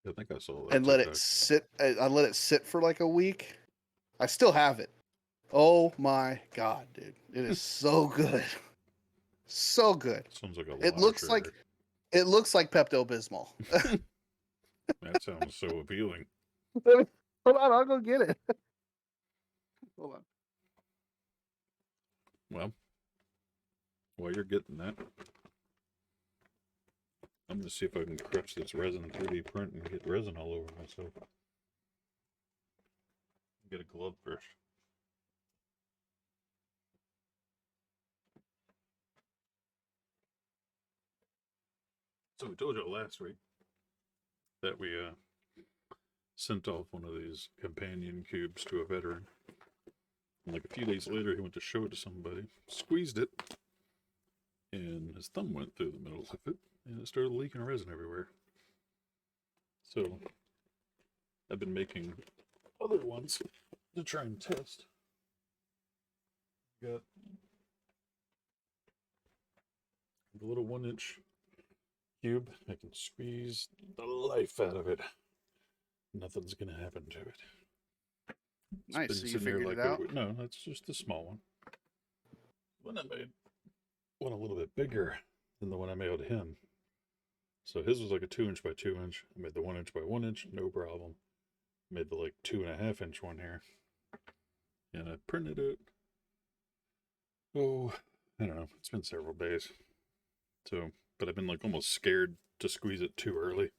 I think I saw that and let it TikTok. sit. I let it sit for like a week. I still have it. Oh my god, dude, it is so good, so good. Sounds like a It lot of looks like sugar. Pepto Bismol. That sounds so appealing. Hold on, I'll go get it. Hold on. Well, while you're getting that, I'm gonna see if I can crush this resin 3D print and get resin all over myself. Get a glove first. So we told you last week that we sent off one of these companion cubes to a veteran. And like a few days later, he went to show it to somebody, squeezed it, and his thumb went through the middle of it, and it started leaking resin everywhere. So I've been making other ones to try and test. Got the little 1-inch cube. I can squeeze the life out of it. Nothing's gonna happen to it. It's Nice. been So you sitting there figured it like out. no, that's just the small one. When I made one a little bit bigger than the one I mailed him. So his was like a 2-inch by 2-inch. I made the 1-inch by 1-inch, no problem. Made the like 2.5-inch one here. And I printed it. Oh, I don't know. It's been several days. So, but I've been like almost scared to squeeze it too early.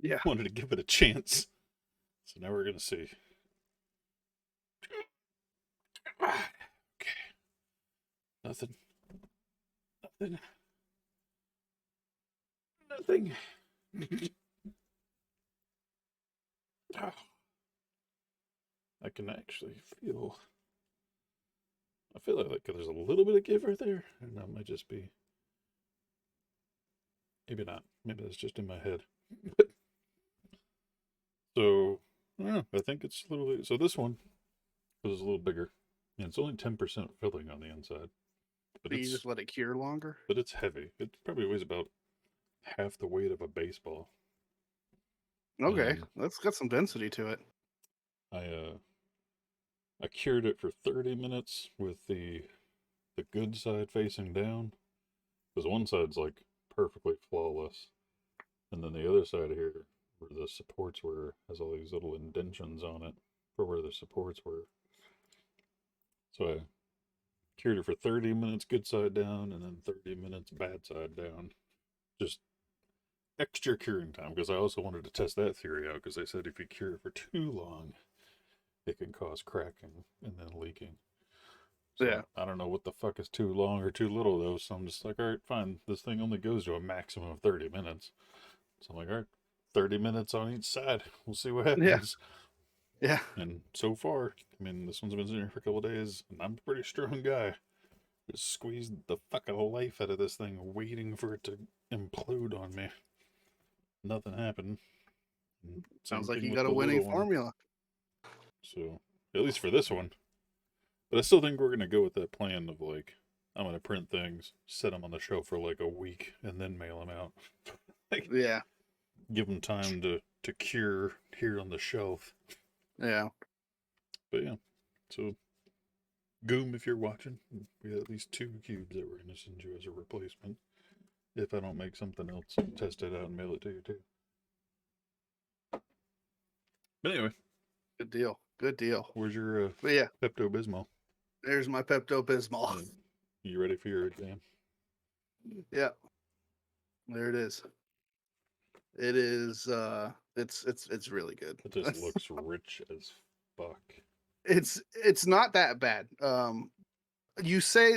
Yeah. Wanted to give it a chance. So now we're gonna see. Okay. Nothing. Nothing. Nothing. Oh, I can actually feel. I feel like there's a little bit of give right there, and that might just be. Maybe not. Maybe that's just in my head. So, yeah, I think it's a little bit. So this one is a little bigger, and it's only 10% filling on the inside, but So you just let it cure longer. it's heavy. It probably weighs about half the weight of a baseball. Okay, And that's got some density to it. I I cured it for 30 minutes with the good side facing down, because one side's like perfectly flawless, and then the other side here, where the supports were, has all these little indentions on it for where the supports were. So I cured it for 30 minutes good side down, and then 30 minutes bad side down. Just extra curing time, because I also wanted to test that theory out, because they said if you cure it for too long, it can cause cracking and then leaking. So Yeah. I don't know what the fuck is too long or too little though. So I'm just like, all right, fine. This thing only goes to a maximum of 30 minutes. So I'm like, all right, 30 minutes on each side. We'll see what Yeah. happens. Yeah. And so far, I mean, this one's been sitting here for a couple of days, and I'm a pretty strong guy. Just squeezed the fuck of life out of this thing, waiting for it to implode on me. Nothing happened. And same Sounds like thing you with got the a winning little one. formula. So, at least for this one. But I still think we're gonna go with that plan of like, I'm gonna print things, set them on the shelf for like a week, and then mail them out. Like, Yeah. give them time to cure here on the shelf. Yeah. But yeah, so Goom, if you're watching, we have at least 2 cubes that we're gonna send you as a replacement. If I don't make something else, test it out and mail it to you too. But anyway, Good deal. Good deal. where's your But yeah, Pepto Bismol? there's my Pepto Bismol. You ready for your exam? Yeah. There it is. It is it's really good. It just looks rich as fuck. It's not that bad. You say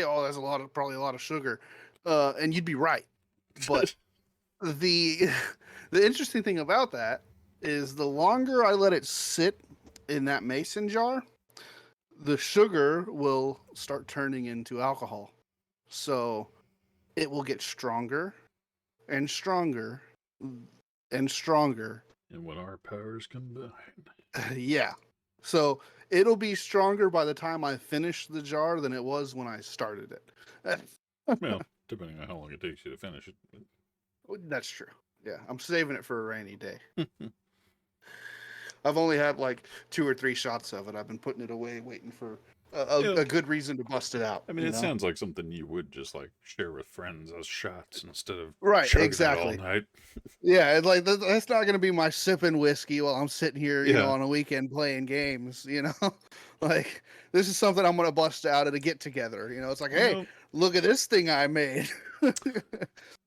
oh, there's probably a lot of sugar. And you'd be right. But the the interesting thing about that is the longer I let it sit in that mason jar, the sugar will start turning into alcohol. So it will get stronger and stronger and stronger. And when our powers combine. Yeah. So it'll be stronger by the time I finish the jar than it was when I started it. Well, depending on how long it takes you to finish it. That's true. Yeah, I'm saving it for a rainy day. I've only had like 2 or 3 shots of it. I've been putting it away, waiting for a good reason to bust it out. I mean, it sounds like something you would just like share with friends as shots instead of right, chugging exactly. it all night. Yeah, like that's not going to be my sipping whiskey while I'm sitting here, Yeah. on a weekend playing games. Like this is something I'm going to bust out at a get together. It's like, hey, look at this thing I made. Dude,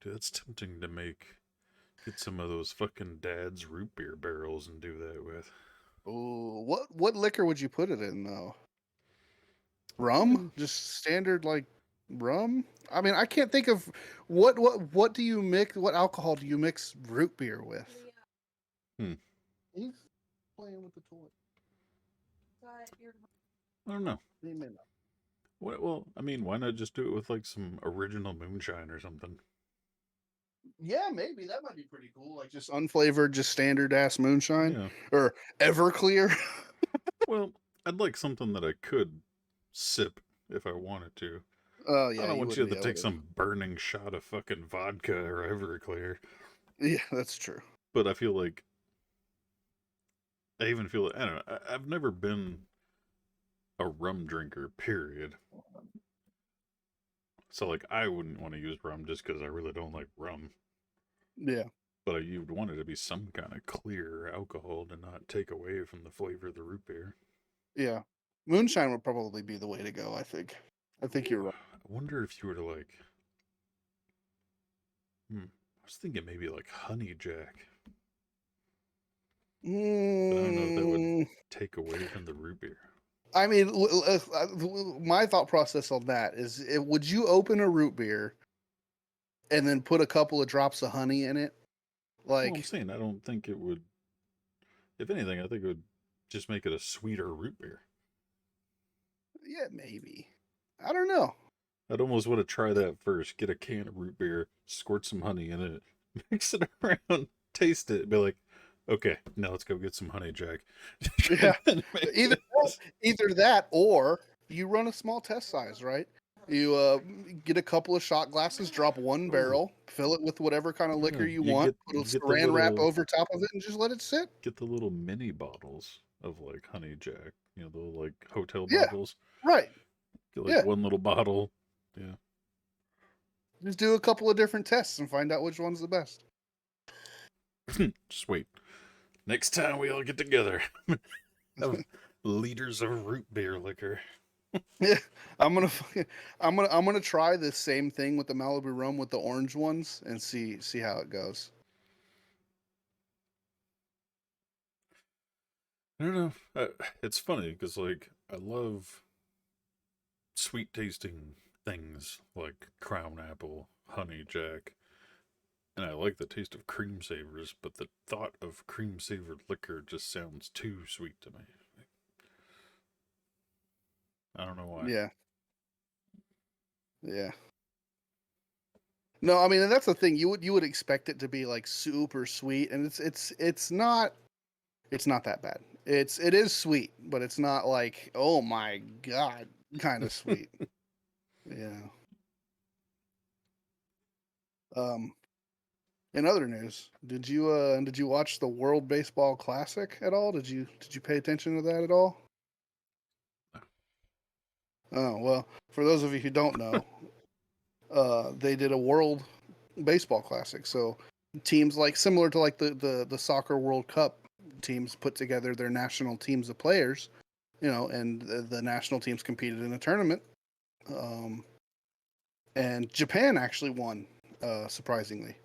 it's tempting to get some of those fucking dad's root beer barrels and do that with. Oh, what liquor would you put it in though? Rum? Just standard like rum? I mean, I can't think of what do you mix? What alcohol do you mix root beer with? He's playing with the toy. I don't know. He may not. Well, I mean, why not just do it with like some original moonshine or something? Yeah, maybe that might be pretty cool. Like just unflavored, just standard ass moonshine Yeah. or Everclear. Well, I'd like something that I could sip if I wanted to. Oh I yeah, don't want you wouldn't to be take able to. some burning shot of fucking vodka or Everclear. Yeah, that's true. But I feel like I don't know. I've never been a rum drinker, period. So like I wouldn't want to use rum just because I really don't like rum. Yeah. But you'd want it to be some kind of clear alcohol to not take away from the flavor of the root beer. Yeah. Moonshine would probably be the way to go, I think. I think you're right. I wonder if you were to like I was thinking maybe like honey jack. But I don't know if that would take away from the root beer. I mean, my thought process on that is, would you open a root beer and then put a couple of drops of honey in it? Well, I'm saying I don't think it would. If anything, I think it would just make it a sweeter root beer. Yeah, maybe. I don't know. I'd almost want to try that first. Get a can of root beer, squirt some honey in it, mix it around, taste it, be like, okay, now let's go get some honey jack. Yeah. Either that or you run a small test size, right? You get a couple of shot glasses, drop one barrel, fill it with whatever kind of liquor you want, put a saran wrap over top of it, and just let it sit. Get the little mini bottles of like honey jack, the like hotel Yeah, bottles. right. Get like one little bottle. Yeah. Just do a couple of different tests and find out which one's the best. Just wait. Next time we all get together, have liters of root beer liquor. Yeah, I'm gonna try the same thing with the Malibu rum with the orange ones and see how it goes. I don't know. It's funny because like I love sweet tasting things like crown apple, honey jack, and I like the taste of cream savers, but the thought of cream savored liquor just sounds too sweet to me. I don't know why. Yeah. Yeah. No, I mean, and that's the thing. You would expect it to be like super sweet, and it's not that bad. It is sweet, but it's not like, oh my god, kind of sweet. Yeah. Um. In other news, did you watch the World Baseball Classic at all? Did you pay attention to that at all? Oh well, for those of you who don't know, they did a World Baseball Classic. So teams like similar to like the soccer World Cup, teams put together their national teams of players, and the national teams competed in a tournament. Um, and Japan actually won, surprisingly.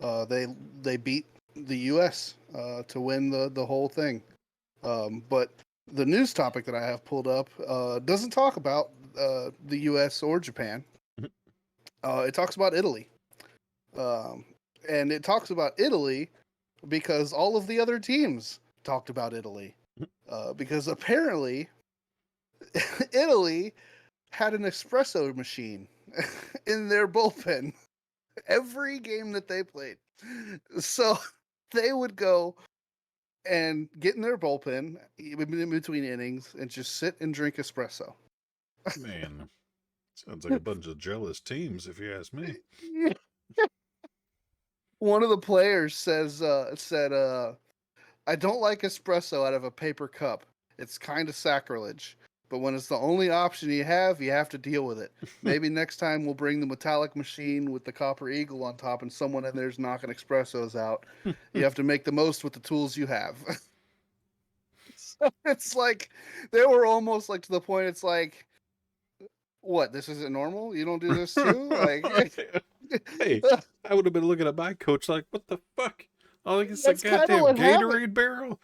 They beat the U.S. To win the whole thing. But the news topic that I have pulled up doesn't talk about the U.S. or Japan. It talks about Italy, um, and it talks about Italy because all of the other teams talked about Italy. Because apparently, Italy had an espresso machine in their bullpen every game that they played. So they would go and get in their bullpen in between innings and just sit and drink espresso. Man, sounds like a bunch of jealous teams, if you ask me. One of the players said, I don't like espresso out of a paper cup. It's kind of sacrilege. But when it's the only option you have to deal with it. Maybe next time we'll bring the metallic machine with the copper eagle on top and someone in there's knocking espressos out. You have to make the most with the tools you have. So it's like they were almost like to the point it's like, what, this isn't normal? You don't do this too? Like Hey, I would have been looking at my coach like, what the fuck? Oh, like it's a that's kind of goddamn what happened. Gatorade barrel?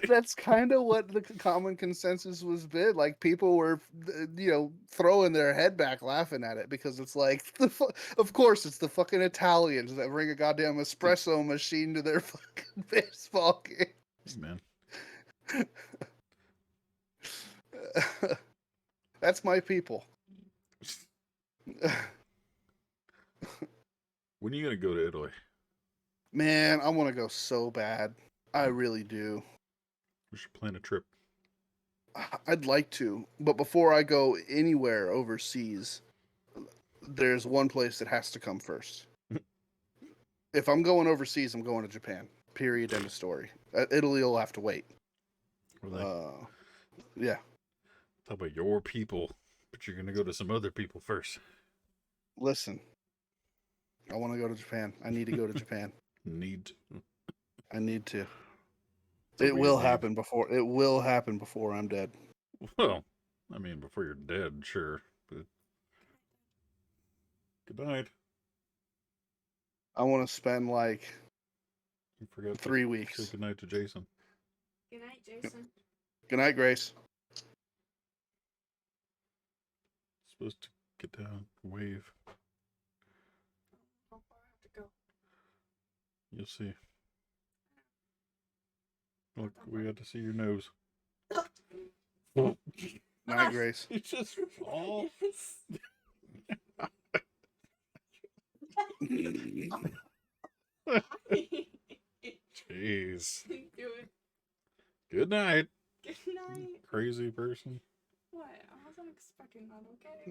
That's kind of what the common consensus was been. Like people were, throwing their head back, laughing at it because it's like, of course, it's the fucking Italians that bring a goddamn espresso machine to their fucking baseball game. Man, That's my people. when are you gonna go to Italy? Man, I want to go so bad. I really do. We should plan a trip. I'd like to, but before I go anywhere overseas, there's one place that has to come first. If I'm going overseas, I'm going to Japan. Period. End of story. Italy will have to wait. Really? Yeah. Talk about your people, but you're gonna go to some other people first. Listen, I want to go to Japan. I need to go to Japan. Need. I need to. It's a It weird will need. happen before. It will happen before I'm dead. Well, I mean, before you're dead, sure. But good night. I want to spend like You forgot 3 to weeks. say good night to Jason. Good night, Jason. Good night, Grace. Supposed to get down, wave. How far I have to go? You'll see. Look, we had to see your nose. Night, Grace. You just fall. Jeez. Do it. Good night, Good night. crazy person. What? I wasn't expecting that,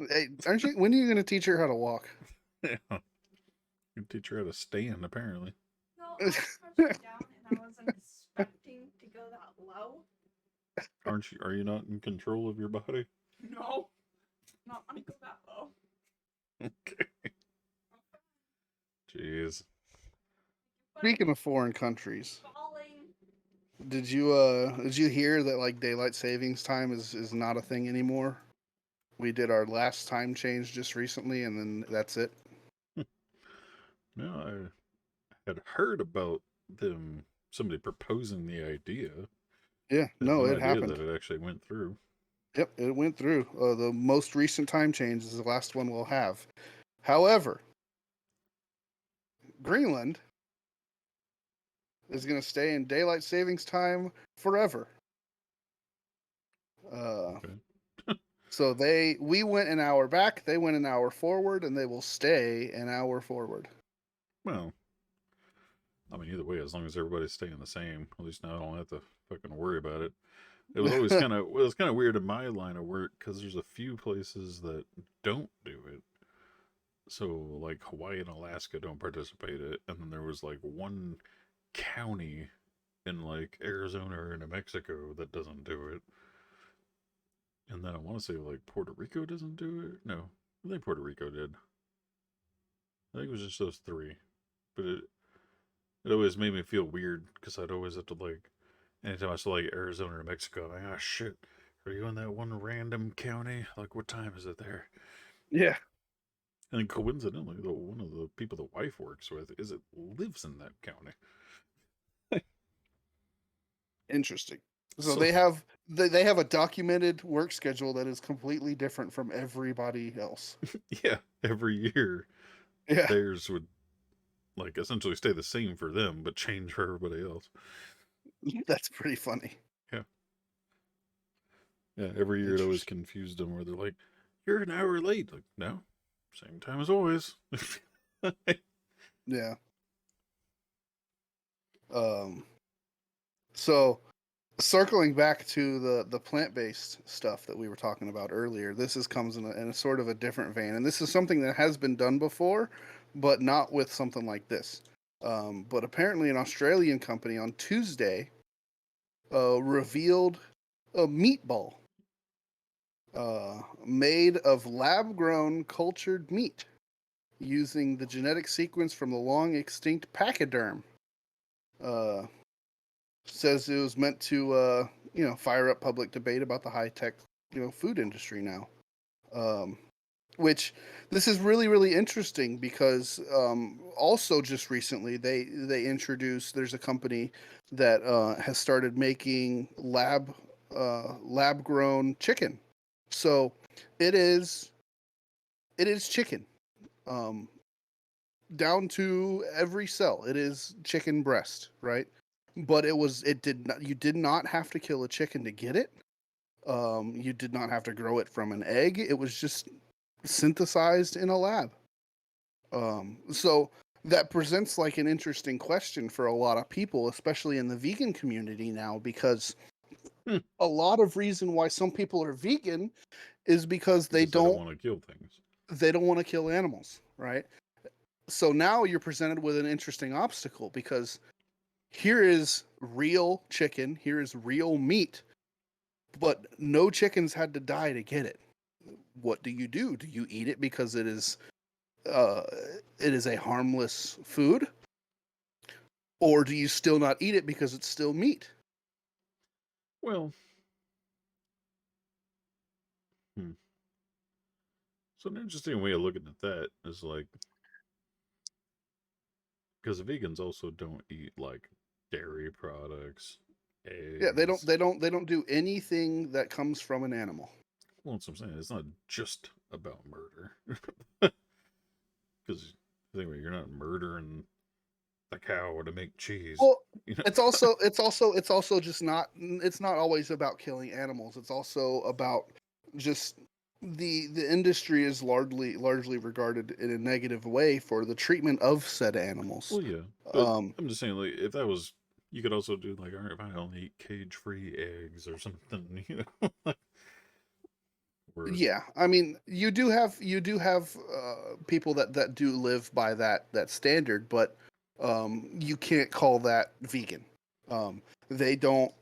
okay? Hey, aren't you? When are you going to teach her how to walk? Yeah. You teach her how to stand, apparently. No, I was crouching down and I wasn't expecting to go that low. Aren't you? Are you not in control of your body? No. Not gonna go that low. Okay. Jeez. Speaking of foreign countries, Falling. did you hear that like daylight savings time is not a thing anymore? We did our last time change just recently, and then that's it. No, I had heard about somebody proposing the idea. Yeah, Had no, no it idea happened. that it actually went through. Yep, it went through. The most recent time change is the last one we'll have. However, Greenland is going to stay in daylight savings time forever. Okay. So we went an hour back, they went an hour forward, and they will stay an hour forward. Well, I mean, either way, as long as everybody's staying the same, at least now I don't have to fucking worry about it. It was always kind of weird in my line of work because there's a few places that don't do it. So like Hawaii and Alaska don't participate in it, and then there was like one county in like Arizona or New Mexico that doesn't do it. And then I want to say like Puerto Rico doesn't do it. No, I think Puerto Rico did. I think it was just those three. But it always made me feel weird because I'd always have to like, anytime I saw like Arizona or Mexico, I'm like, ah, shit, are you in that one random county? Like, what time is it there? Yeah. And coincidentally, one of the people the wife works with lives in that county. Interesting. So So they have a documented work schedule that is completely different from everybody else. yeah, every year Yeah, theirs would like essentially stay the same for them, but change for everybody else. that's pretty funny. Yeah, yeah. Every year it always Interesting. confused them where they're like, "You're an hour late." Like, no, same time as always. Yeah. Um. So circling back to the plant-based stuff that we were talking about earlier, comes in a sort of a different vein, and this is something that has been done before, but not with something like this. But apparently, an Australian company on Tuesday revealed a meatball made of lab-grown cultured meat using the genetic sequence from the long extinct pachyderm. Uh, Says it was meant to fire up public debate about the high tech food industry now. Um, which this is really really interesting because also just recently they introduced, there's a company that has started making lab grown chicken. So it is chicken, um, down to every cell. It is chicken breast, right? But it did not, you did not have to kill a chicken to get it. You did not have to grow it from an egg. It was just synthesized in a lab. So that presents like an interesting question for a lot of people, especially in the vegan community now, because Hmm. a lot of reason why some people are vegan is because Because they don't want to kill things. they don't want to kill animals, right? So now you're presented with an interesting obstacle because here is real chicken, here is real meat, but no chickens had to die to get it. What do you do? Do you eat it because uh, it is a harmless food, or do you still not eat it because it's still meat? Well, hmm. So an interesting way of looking at that is like, because vegans also don't eat like dairy products, Yeah, they don't eggs. they don't they don't do anything that comes from an animal. Well, that's what I'm saying. It's not just about murder. Because anyway, you're not murdering the cow to make cheese. Well, You know? it's also just not, it's not always about killing animals. It's also about just the industry is largely regarded in a negative way for the treatment of said animals. Well, yeah, but Um, I'm just saying, like, if that was, you could also do like, all right, if I only eat cage-free eggs or something, you know, where yeah, I mean, you do have people that do live by that standard, but you can't call that vegan. They don't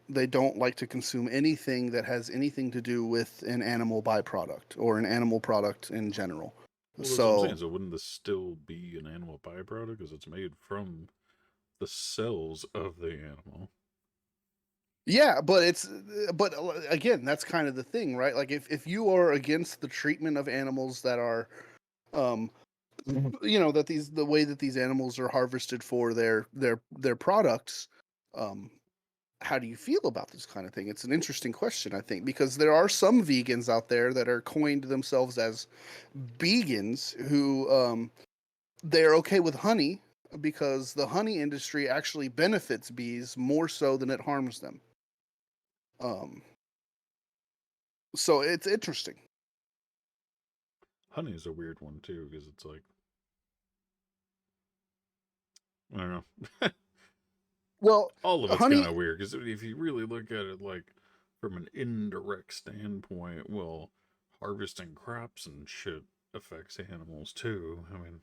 like to consume anything that has anything to do with an animal byproduct or an animal product in general. well, that's what I'm saying. So So wouldn't this still be an animal byproduct because it's made from the cells of the animal? yeah, but again, that's kind of the thing, right? Like if you are against the treatment of animals that are um that the way that these animals are harvested for their products, um how do you feel about this kind of thing? It's an interesting question, I think, because there are some vegans out there that are coined themselves as vegans who they're okay with honey because the honey industry actually benefits bees more so than it harms them. Um, so it's interesting. Honey is a weird one too, because it's like, I don't know. Well, All of it's kind honey, of weird because if you really look at it like from an indirect standpoint, well, harvesting crops and shit affects animals too. I mean,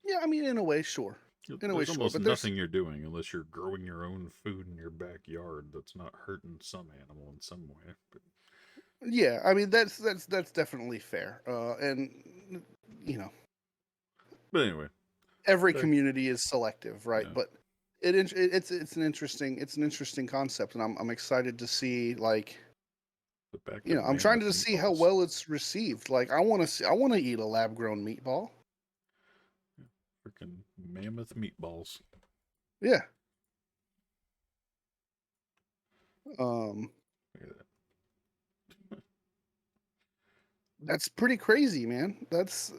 yeah, I mean, in a way, sure. In a way, there's sure. almost But there's, nothing you're doing unless you're growing your own food in your backyard that's not hurting some animal in some way. But yeah, I mean, that's definitely fair. And you know, anyway, every back, community is selective, right? yeah, But it's an interesting concept, and I'm excited to see like but back you to know I'm trying mammoth to see how meatballs. well it's received. Like I want to eat a lab grown meatball. Freaking mammoth meatballs. Yeah. Um, Look at that. that's pretty crazy, man. That's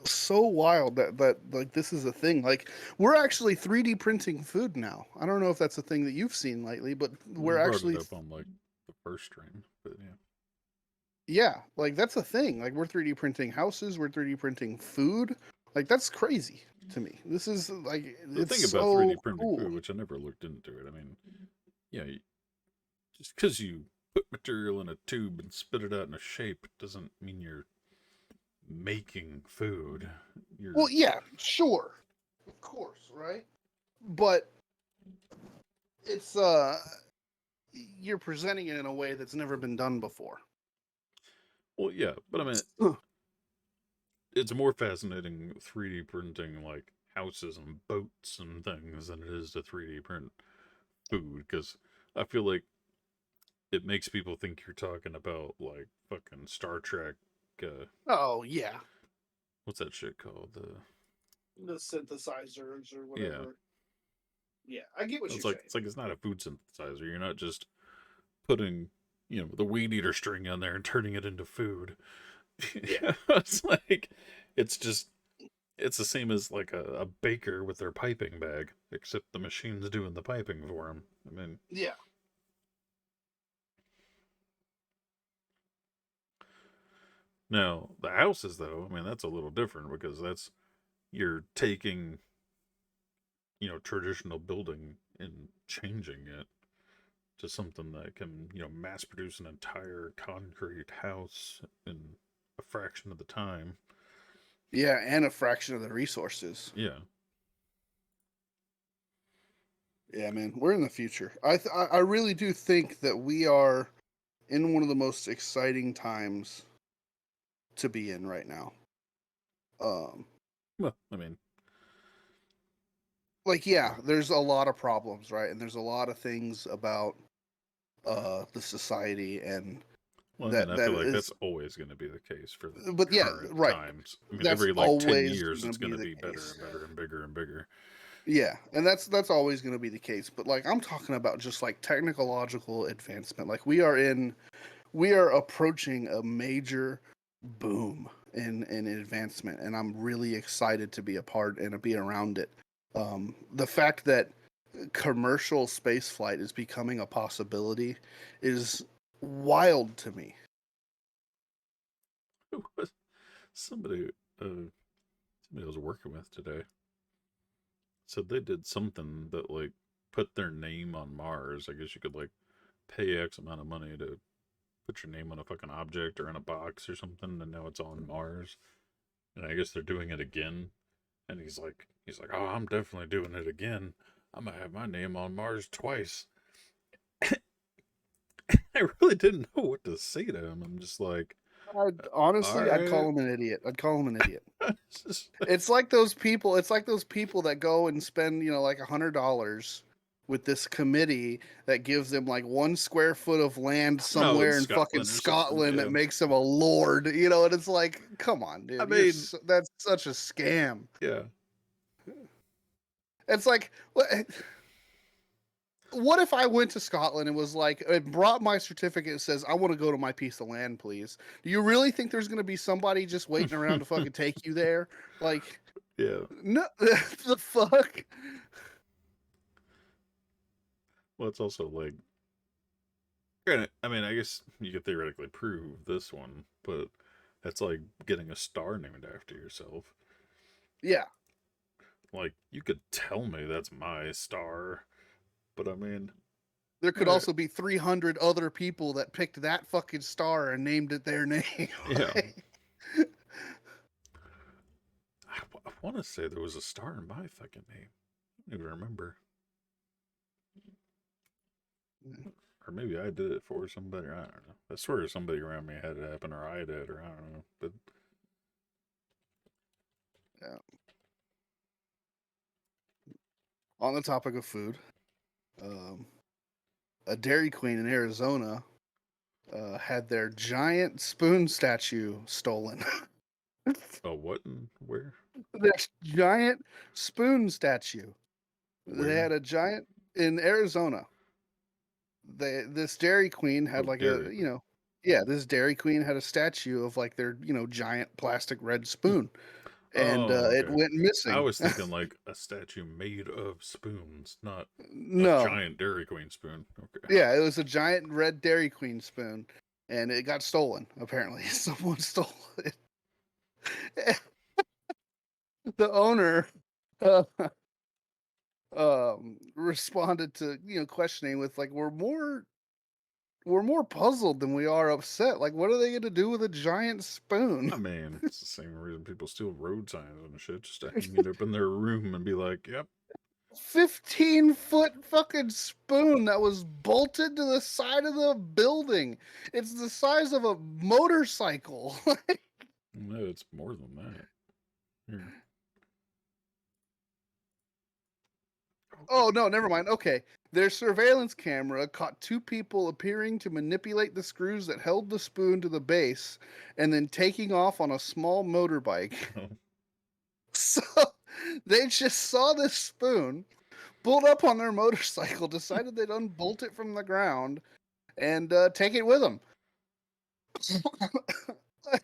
so wild that like this is a thing. Like we're actually 3D printing food now. I don't know if that's a thing that you've seen lately, but We we're brought it actually up on like the first stream, but yeah. yeah, like that's a thing. Like we're 3D printing houses, we're 3D printing food. Like that's crazy to me. This is like The it's thing about 3D so printing cool. food, which I never looked into it, I mean, yeah, just because you put material in a tube and spit it out in a shape doesn't mean you're making food. You're Well, yeah, sure. Of course, right? But it's you're presenting it in a way that's never been done before. well, yeah, but I mean, Huh. it's more fascinating 3D printing like houses and boats and things than it is to 3D print food because I feel like it makes people think you're talking about like fucking Star Trek. Oh yeah, What's that shit called? the synthesizers or Yeah, whatever. Yeah, I get what you're saying. it's like it's not a food synthesizer. You're not just putting the weed eater string on there and turning it into food. Yeah. It's like it's just it's the same as like a baker with their piping bag, except the machine's doing the piping for them. I mean, Yeah. now the houses though, I mean that's a little different because that's you're taking traditional building and changing it to something that can mass produce an entire concrete house in a fraction of the time. Yeah, and a fraction of the resources. Yeah. Yeah, man, we're in the future. I really do think that we are in one of the most exciting times to be in right now. Um, Well, I mean, like yeah, there's a lot of problems, right? And there's a lot of things about the society and well, I mean, that I that feel like is that's always going to be the case for the but yeah, current right. times. I mean, That's every like 10 always years, going it's to be going to the be better case. and better and bigger and bigger. Yeah, and that's always going to be the case. But like I'm talking about just like technological advancement. Like we are approaching a major boom in advancement, and I'm really excited to be a part and to be around it. The fact that commercial space flight is becoming a possibility is wild to me. somebody, somebody I was working with today said they did something that like put their name on Mars. I guess you could like pay X amount of money to put your name on a fucking object or in a box or something, and now it's on Mars. And I guess they're doing it again. And he's like, oh, I'm definitely doing it again. I'm gonna have my name on Mars twice. I really didn't know what to say to him. I'm just like, all Honestly, I'd right. call him an idiot. I'd call him an idiot. It's just like, It's like those people. It's like those people that go and spend, like $100 with this committee that gives them like 1 square foot of land no, in somewhere in fucking Scotland or something. Scotland that Yeah. makes them a lord. And it's like, come on, I dude, mean, that's such a scam. yeah. It's like, what? what if I went to Scotland and was like, it brought my certificate and says, I want to go to my piece of land, please. Do you really think there's going to be somebody just waiting around to fucking take you there? Like, Yeah. no, the fuck? Well, it's also like, granted, I mean, I guess you could theoretically prove this one, but that's like getting a star named after yourself. Yeah. Like, you could tell me that's my star, but I mean, There could eh, also be 300 other people that picked that fucking star and named it their name. yeah. I want to say there was a star in my fucking name. I don't even remember. Or maybe I did it for somebody. I don't know. I swear somebody around me had it happen, or I did, or I don't know. But Yeah. On the topic of food, a Dairy Queen in Arizona had their giant spoon statue stolen. what and where? Their giant spoon statue. They Where? had a giant in Arizona. This Dairy Queen had Oh, like Dairy. this Dairy Queen had a statue of like their giant plastic red spoon, and Oh, it okay. went I missing. was thinking like a statue made of spoons, not a No, giant Dairy Queen spoon. Okay. yeah, it was a giant red Dairy Queen spoon, and it got stolen. Apparently, someone stole it. The owner uh, responded to questioning with like, we're more puzzled than we are upset. Like, what are they going to do with a giant spoon? I mean, it's the same reason people steal road signs and shit, just to hang it up in their room and be like, "Yep." 15-foot fucking spoon that was bolted to the side of the building. It's the size of a motorcycle. No, it's more than that. Here. Oh, no, never mind. Okay. Their surveillance camera caught two people appearing to manipulate the screws that held the spoon to the base and then taking off on a small motorbike. Oh. So they just saw this spoon, pulled up on their motorcycle, decided they'd unbolt it from the ground, and take it with them.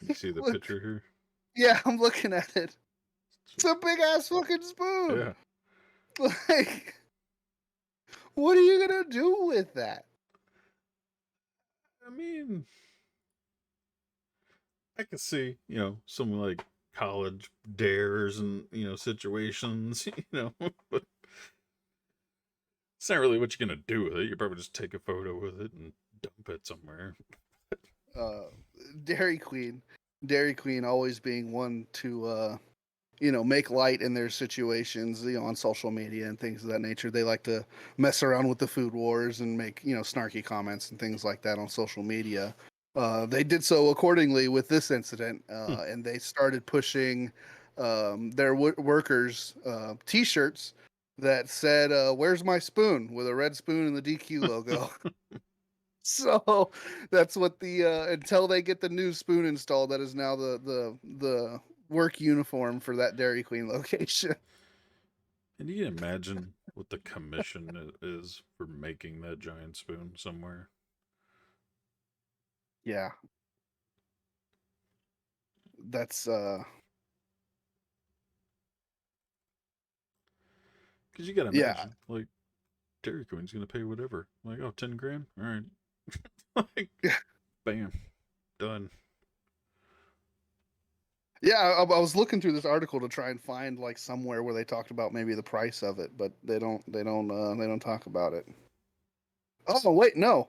You see the picture here? Yeah, I'm looking at it. It's a big ass fucking spoon. Yeah. Like, what are you gonna do with that? I mean, I could see, some like college dares and, situations, but it's not really what you're going to do with it. You probably just take a photo with it and dump it somewhere. Uh, Dairy Queen always being one to make light in their situations, on social media and things of that nature. They like to mess around with the food wars and make, snarky comments and things like that on social media. They did so accordingly with this incident, and they started pushing their workers T-shirts that said, "Where's my spoon?" with a red spoon and the DQ logo. So that's what the until they get the new spoon installed, that is now the work uniform for that Dairy Queen location. And you can imagine what the commission is for making that giant spoon somewhere. Yeah. That's Because you got to yeah. imagine, like, Dairy Queen's going to pay whatever. Like, oh, 10 grand? All right. Like, bam, done. Yeah, I was looking through this article to try and find like somewhere where they talked about maybe the price of it, but they don't talk about it. Oh, wait, no.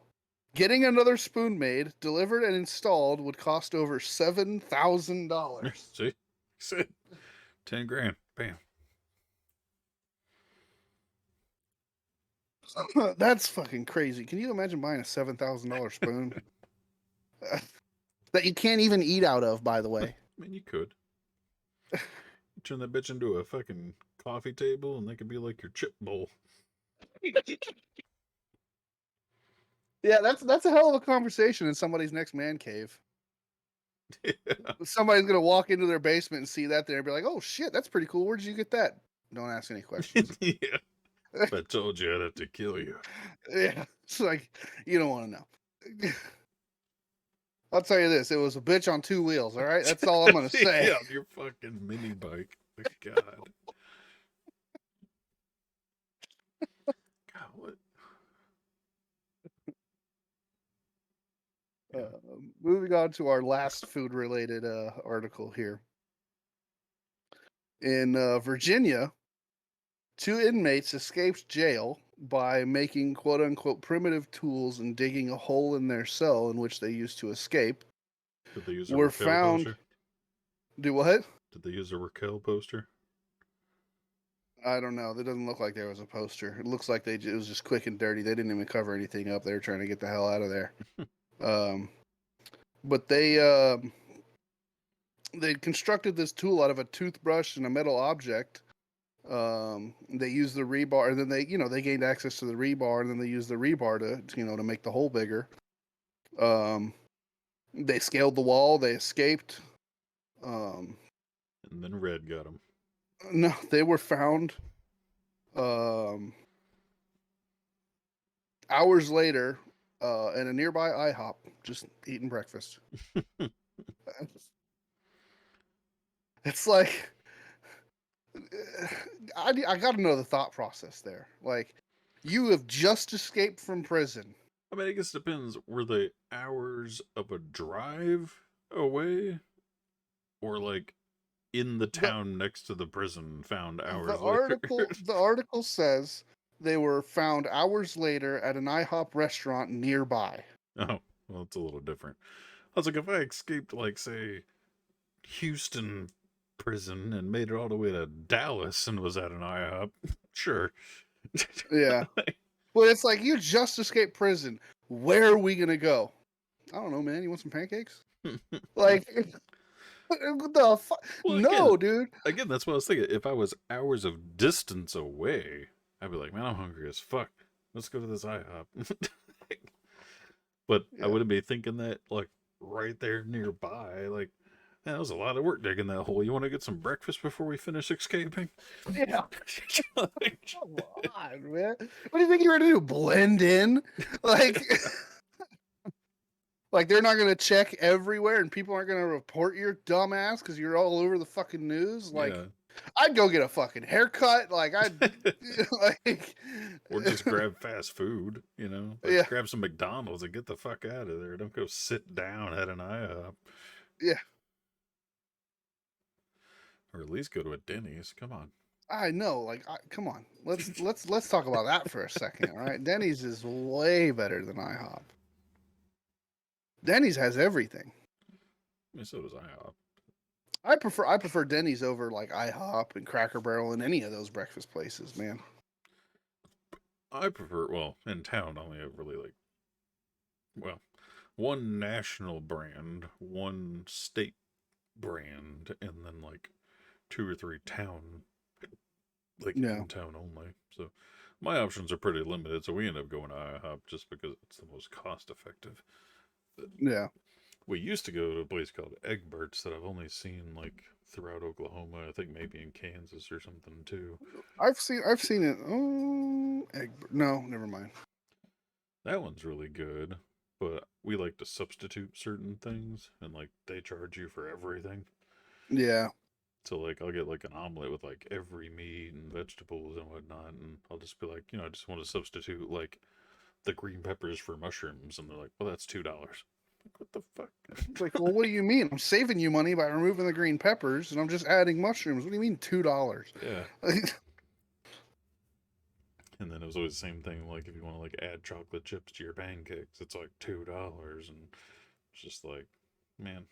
Getting another spoon made, delivered and installed would cost over $7,000. See? 10 grand. Bam. That's fucking crazy. Can you imagine buying a $7,000 spoon that you can't even eat out of, by the way? I mean, you could. Turn that bitch into a fucking coffee table and that could be like your chip bowl. Yeah, that's a hell of a conversation in somebody's next man cave. Yeah. Somebody's gonna walk into their basement and see that there and be like, "Oh shit, that's pretty cool. Where did you get that?" Don't ask any questions. Yeah. If I told you, I'd have to kill you. Yeah, it's like you don't want to know. I'll tell you this: it was a bitch on two wheels. All right, that's all I'm gonna say. Yeah, on your fucking mini bike. My God. God, what? Yeah. Moving on to our last food-related article here. In Virginia, two inmates escaped jail by making quote unquote primitive tools and digging a hole in their cell in which they used to escape. Did they use a Were Raquel found. poster? Do what? Did they use a Raquel poster? I don't know. That doesn't look like there was a poster. It looks like it was just quick and dirty. They didn't even cover anything up. They were trying to get the hell out of there. But they constructed this tool out of a toothbrush and a metal object. They used the rebar, and then they gained access to the rebar, and then they used the rebar to make the hole bigger. They scaled the wall. They escaped. And then Red got him. No, they were found hours later in a nearby IHOP, just eating breakfast. It's like I got to know the thought process there. Like, you have just escaped from prison. I mean, I guess it depends. Were they hours of a drive away? Or, like, in the town next to the prison found hours later? The article says they were found hours later at an IHOP restaurant nearby. Oh, well, it's a little different. I was like, if I escaped, like, say, Houston prison and made it all the way to Dallas and was at an IHOP, sure. Yeah. Well, it's like, you just escaped prison. Where are we gonna go? I don't know, man. You want some pancakes? Like, what the fuck? Well, No, dude. Again, that's what I was thinking. If I was hours of distance away, I'd be like, man, I'm hungry as fuck. Let's go to this IHOP. But I Yeah. wouldn't be thinking that, like, right there nearby. Like, man, that was a lot of work digging that hole. You want to get some breakfast before we finish escaping? Yeah. Come on, man. What do you think you're gonna do? Blend in? Like, like they're not gonna check everywhere, and people aren't gonna report your dumbass because you're all over the fucking news. Like, Yeah. I'd go get a fucking haircut. Like, like, Or just grab fast food, you know? Like, yeah, grab some McDonald's and get the fuck out of there. Don't go sit down at an IHOP. yeah. Or at least go to a Denny's. Come on. I know. Like, come on. Let's talk about that for a second. All right, Denny's is way better than IHOP. Denny's has everything. I mean, so does IHOP. I prefer Denny's over like IHOP and Cracker Barrel and any of those breakfast places, man. I prefer, well, in town, I only have really, like, well, one national brand, one state brand, and then, like, 2 or 3 town, like, Yeah. in town only. So my options are pretty limited, so we end up going to IHOP just because it's the most cost effective. But Yeah. we used to go to a place called Egbert's that I've only seen, like, throughout Oklahoma. I think maybe in Kansas or something too. I've seen it. Oh, no, never mind. That one's really good, but we like to substitute certain things, and, like, they charge you for everything. Yeah. So, like, I'll get, like, an omelet with, like, every meat and vegetables and whatnot, and I'll just be like, I just want to substitute, like, the green peppers for mushrooms, and they're like, well, that's $2. Like, what the fuck? It's like, well, what do you mean? I'm saving you money by removing the green peppers, and I'm just adding mushrooms. What do you mean $2? Yeah. And then it was always the same thing, like, if you want to, like, add chocolate chips to your pancakes, it's like $2, and it's just like, man,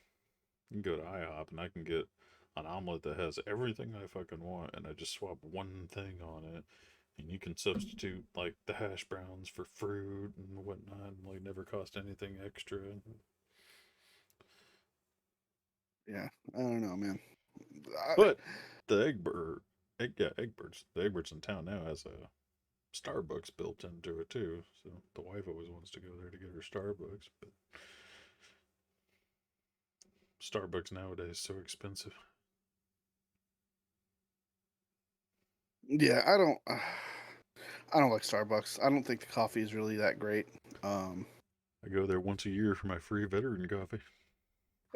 you can go to IHOP and I can get an omelet that has everything I fucking want, and I just swap one thing on it, and you can substitute, like, the hash browns for fruit and whatnot, and, like, never cost anything extra. Yeah, I don't know, man. But the Egbert's, the Egbert's in town now has a Starbucks built into it too, so the wife always wants to go there to get her Starbucks, but Starbucks nowadays is so expensive. Yeah, I don't. I don't like Starbucks. I don't think the coffee is really that great. I go there once a year for my free veteran coffee.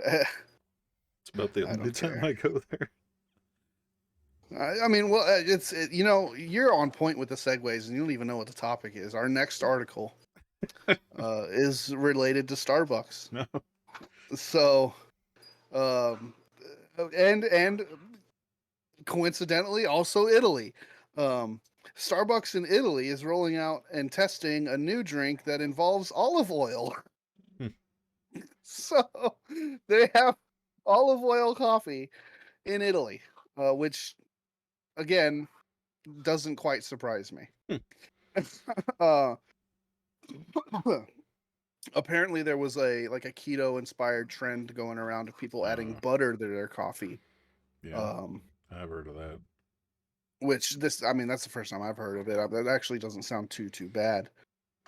I It's about the only don't time care. I go there. I mean, well, you're on point with the segues, and you don't even know what the topic is. Our next article is related to Starbucks. No. So, um, and coincidentally, also Italy. Um, Starbucks in Italy is rolling out and testing a new drink that involves olive oil. Hmm. So they have olive oil coffee in Italy, which again doesn't quite surprise me. Hmm. uh, apparently, there was a keto inspired trend going around of people adding butter to their coffee. Yeah, I've heard of that. Which I mean, that's the first time I've heard of it. That actually doesn't sound too bad.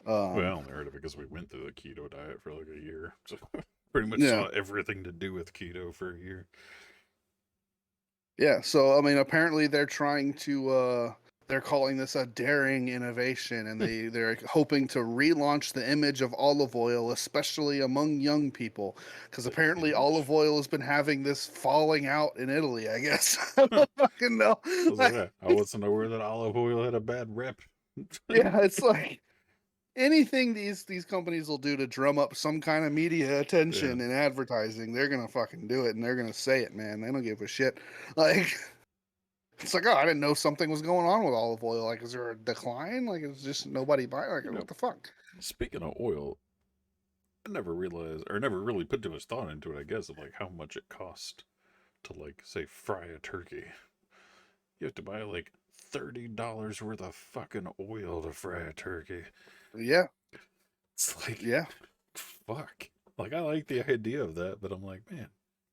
Well, I only heard of it because we went through the keto diet for like a year. So pretty much Yeah. saw everything to do with keto for a year. Yeah, so I mean, apparently they're trying to they're calling this a daring innovation, and they're hoping to relaunch the image of olive oil, especially among young people, because The apparently image? olive oil has been having this falling out in Italy. I guess I Huh. don't fucking know. I was like, yeah, I wasn't aware that olive oil had a bad rep. Yeah, it's like anything these companies will do to drum up some kind of media Yeah. attention and advertising, they're gonna fucking do it, and they're gonna say it, man. They don't give a shit. Like. It's like, oh, I didn't know something was going on with olive oil. Like, is there a decline? Like, it's just nobody buying. Like, You know, what the fuck? speaking of oil, I never realized or never really put too much thought into it, I guess, of like how much it cost to like say fry a turkey. You have to buy like $30 worth of fucking oil to fry a turkey. Yeah, It's like yeah, fuck. Like I like the idea of that, but I'm like, man,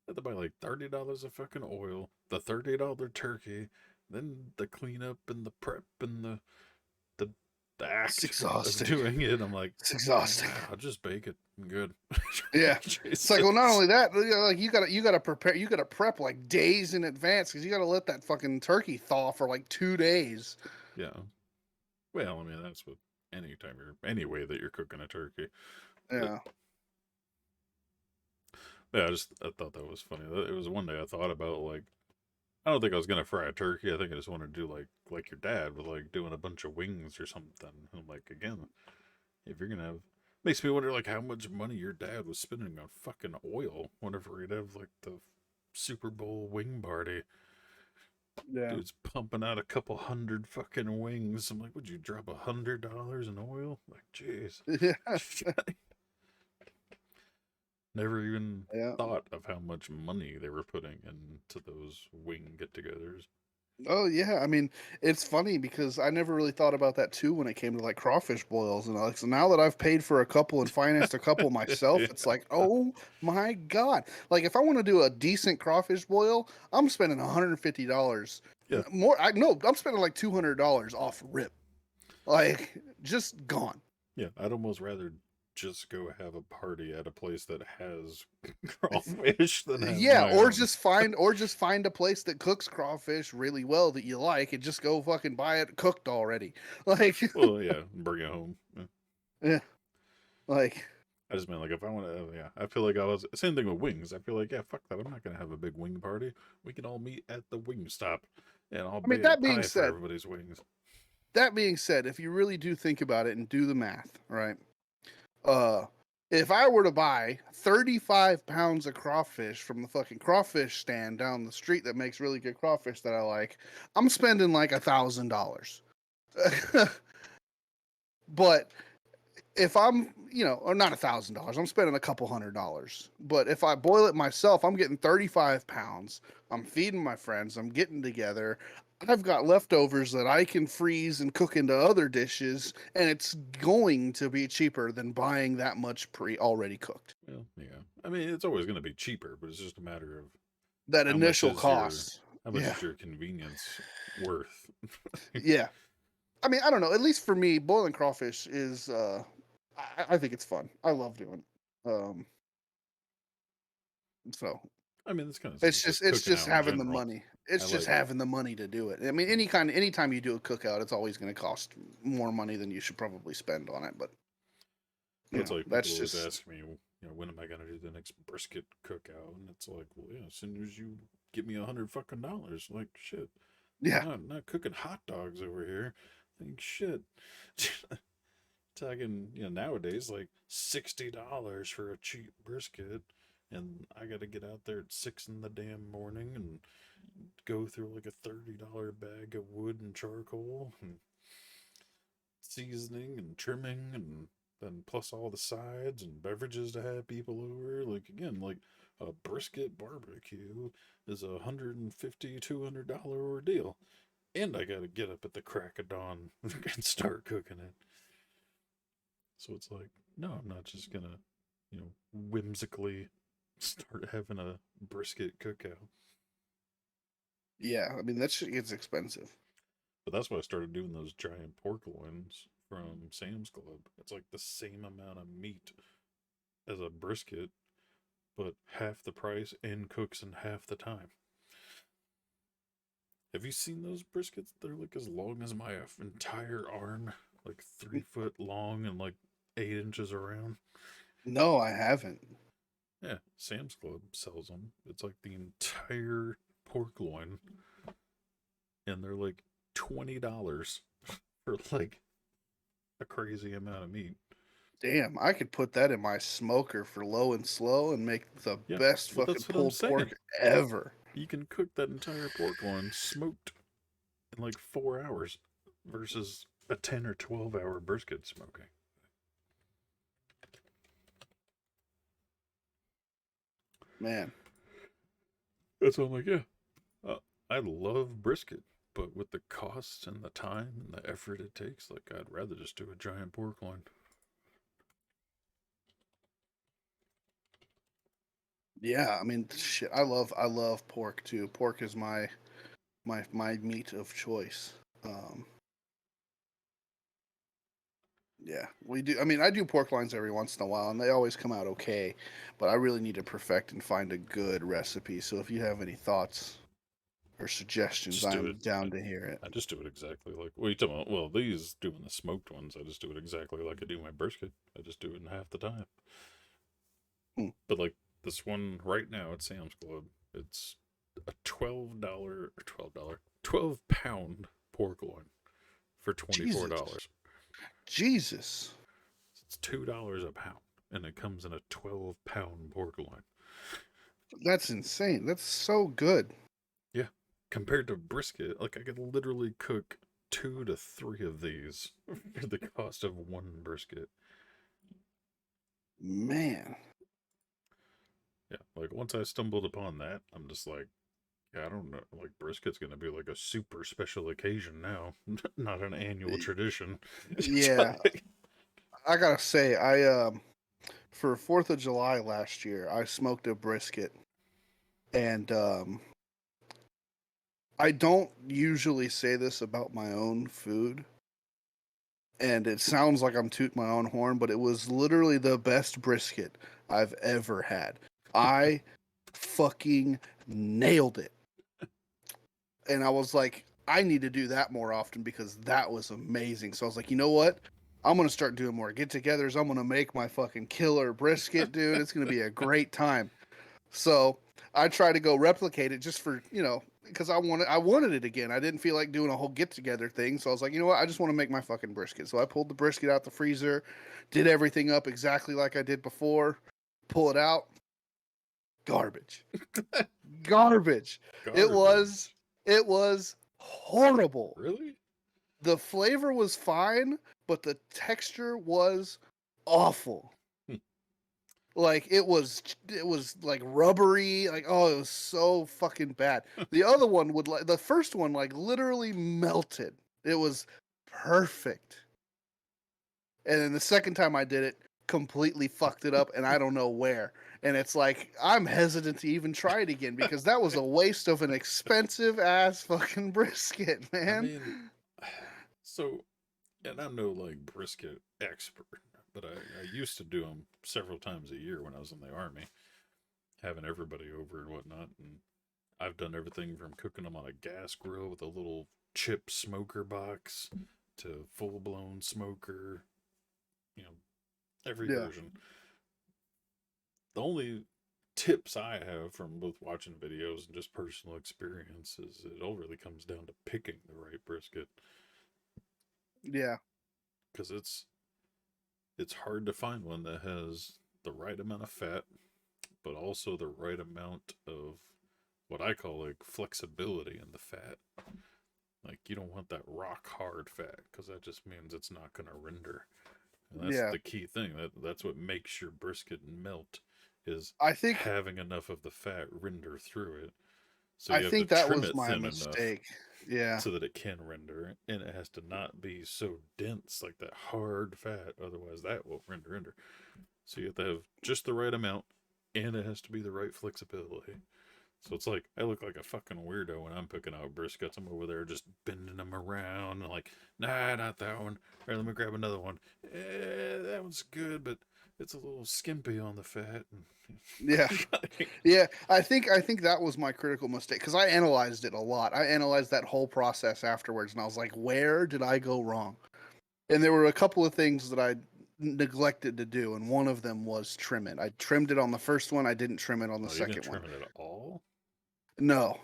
I have to buy like $30 of fucking oil, the $30 turkey, then the cleanup and the prep and the, the it's act of exhausting. doing it. I'm like, It's exhausting. I'll just bake it. I'm good. Yeah, it's like, well, not Jesus. only that, like you gotta prepare, you gotta prep like days in advance because you gotta let that fucking turkey thaw for like 2 days. Yeah. Well, I mean that's with any way that you're cooking a turkey. But Yeah, yeah, I thought that was funny. It was one day I thought about like I don't think I was gonna fry a turkey. I think I just wanted to do like your dad with like doing a bunch of wings or something. I'm like, again, if you're gonna have, makes me wonder like how much money your dad was spending on fucking oil whenever he'd have like the Super Bowl wing party. yeah, Dude's pumping out a couple hundred fucking wings. I'm like, would you drop $100 in oil? Like, jeez. yeah, Never even yeah. thought of how much money they were putting into those wing get-togethers. Oh yeah, I mean, it's funny because I never really thought about that too when it came to like crawfish boils, and like, so now that I've paid for a couple and financed a couple myself, Yeah, it's like, oh my god! Like if I want to do a decent crawfish boil, I'm spending $150 yeah, more. I no, I'm spending like $200 off rip, like just gone. yeah. I'd almost rather just go have a party at a place that has crawfish than have Yeah, my own. or just find a place that cooks crawfish really well that you like, and just go fucking buy it cooked already. Like, Well, yeah, bring it home. Yeah. yeah, like. I just meant like if I want to, yeah. I feel like I was same thing with wings. I feel like yeah, fuck that. I'm not gonna have a big wing party. We can all meet at the wing stop, and I'll I mean, pay for everybody's wings. that being said, if you really do think about it and do the math, right? Uh, if I were to buy 35 pounds of crawfish from the fucking crawfish stand down the street that makes really good crawfish that I like, I'm spending like $1,000. But if I'm, or not $1,000, I'm spending a couple $100. But if I boil it myself, I'm getting 35 pounds. I'm feeding my friends. I'm getting together. I've got leftovers that I can freeze and cook into other dishes, and it's going to be cheaper than buying that much already cooked. Well, yeah. I mean, it's always gonna be cheaper, but it's just a matter of That how much initial is your cost. how much Yeah. is your convenience worth? Yeah. I mean, I don't know. At least for me, boiling crawfish is I think it's fun. I love doing it. So I mean, it's kind of the same it's as just just it's cooking just out in having the general. money. It's I just like, having the money to do it. I mean, anytime you do a cookout, it's always going to cost more money than you should probably spend on it. But it's like people that's always just ask me, when am I gonna do the next brisket cookout? And it's like, well, yeah, as soon as you give me $100 like shit. yeah, Not cooking hot dogs over here. Think shit. Talking, nowadays like $60 for a cheap brisket, and I got to get out there at 6 in the damn morning and go through like a $30 bag of wood and charcoal and seasoning and trimming, and then plus all the sides and beverages to have people over. Like again, like a brisket barbecue is $150-$200 ordeal, and I got to get up at the crack of dawn and start cooking it. So it's like, no, I'm not just gonna, whimsically start having a brisket cookout. yeah. I mean, that shit gets expensive. But that's why I started doing those giant pork loins from Sam's Club. It's like the same amount of meat as a brisket, but half the price and cooks in half the time. Have you seen those briskets? They're like as long as my entire arm, like 3 foot long and like 8 inches around. No, I haven't. Yeah, Sam's Club sells them. It's like the entire pork loin, and they're like $20 for like a crazy amount of meat. Damn, I could put that in my smoker for low and slow and make the Yeah, best well, fucking that's what I'm pulled saying. pork ever. You can cook that entire pork loin smoked in like 4 hours versus a 10 or 12 hour brisket smoking. Man, That's why I'm like, yeah, I love brisket, but with the costs and the time and the effort it takes, like I'd rather just do a giant pork loin. yeah. I mean, shit. I love pork too. Pork is my meat of choice. Um, yeah, we do. I mean, I do pork loins every once in a while, and they always come out okay. But I really need to perfect and find a good recipe. So if you have any thoughts or suggestions, Just do I'm it. down to hear it. I just do it exactly like. What are you talking about? Well, these doing the smoked ones, I just do it exactly like I do my brisket. I just do it in half the time. Hmm. But like this one right now at Sam's Club, it's a $12 or $12, 12-pound pork loin for Jesus, $24. Jesus, It's $2 a pound, and it comes in a 12-pound pork loin. that's insane. That's so good. Yeah, compared to brisket, like I could literally cook 2 to 3 of these for the cost of one brisket. Man, Yeah, like once I stumbled upon that, I'm just like, yeah, I don't know. Like brisket's gonna be like a super special occasion now, not an annual tradition. It's yeah. like, I gotta say, I for 4th of July last year, I smoked a brisket, and I don't usually say this about my own food, and it sounds like I'm tooting my own horn, but it was literally the best brisket I've ever had. I fucking nailed it. And I was like, I need to do that more often because that was amazing. So I was like, you know what? I'm gonna start doing more get-togethers. I'm gonna make my fucking killer brisket, dude. It's gonna be a great time. So I tried to go replicate it just for because I wanted it again. I didn't feel like doing a whole get-together thing. So I was like, you know what? I just want to make my fucking brisket. So I pulled the brisket out the freezer, did everything up exactly like I did before. Pull it out, garbage, garbage. It was garbage. it was horrible. Really? The flavor was fine, but the texture was awful. Hmm. Like it was like rubbery. Like, oh, it was so fucking bad. The other one would like the first one like literally melted. It was perfect. And then the second time I did it, completely fucked it up, and I don't know where. And it's like I'm hesitant to even try it again because that was a waste of an expensive ass fucking brisket, I man. mean, so, and I'm no like brisket expert, but I used to do them several times a year when I was in the army, having everybody over and whatnot. And I've done everything from cooking them on a gas grill with a little chip smoker box to full blown smoker. You know, every Yeah. version. The only tips I have from both watching videos and just personal experience is it all really comes down to picking the right brisket, Yeah. because it's hard to find one that has the right amount of fat, but also the right amount of what I call like flexibility in the fat. Like you don't want that rock hard fat because that just means it's not going to render. And that's Yeah. the key thing. That's what makes your brisket melt is I think having enough of the fat render through it. So I you have to think that trim was it my thin enough mistake. Yeah. so that it can render, and it has to not be so dense like that hard fat. Otherwise, that won't render. So you have to have just the right amount, and it has to be the right flexibility. So it's like I look like a fucking weirdo when I'm picking out briskets. I'm over there just bending them around, and like, nah, not that one. All right, let me grab another one. That one's good, but it's a little skimpy on the fat. Yeah. Yeah, I think that was my critical mistake because I analyzed it a lot. I analyzed that whole process afterwards, and I was like, "Where did I go wrong?" And there were a couple of things that I neglected to do, and one of them was trim it. I trimmed it on the first one. I didn't trim it on the Oh, you didn't second one. trim it at all? No,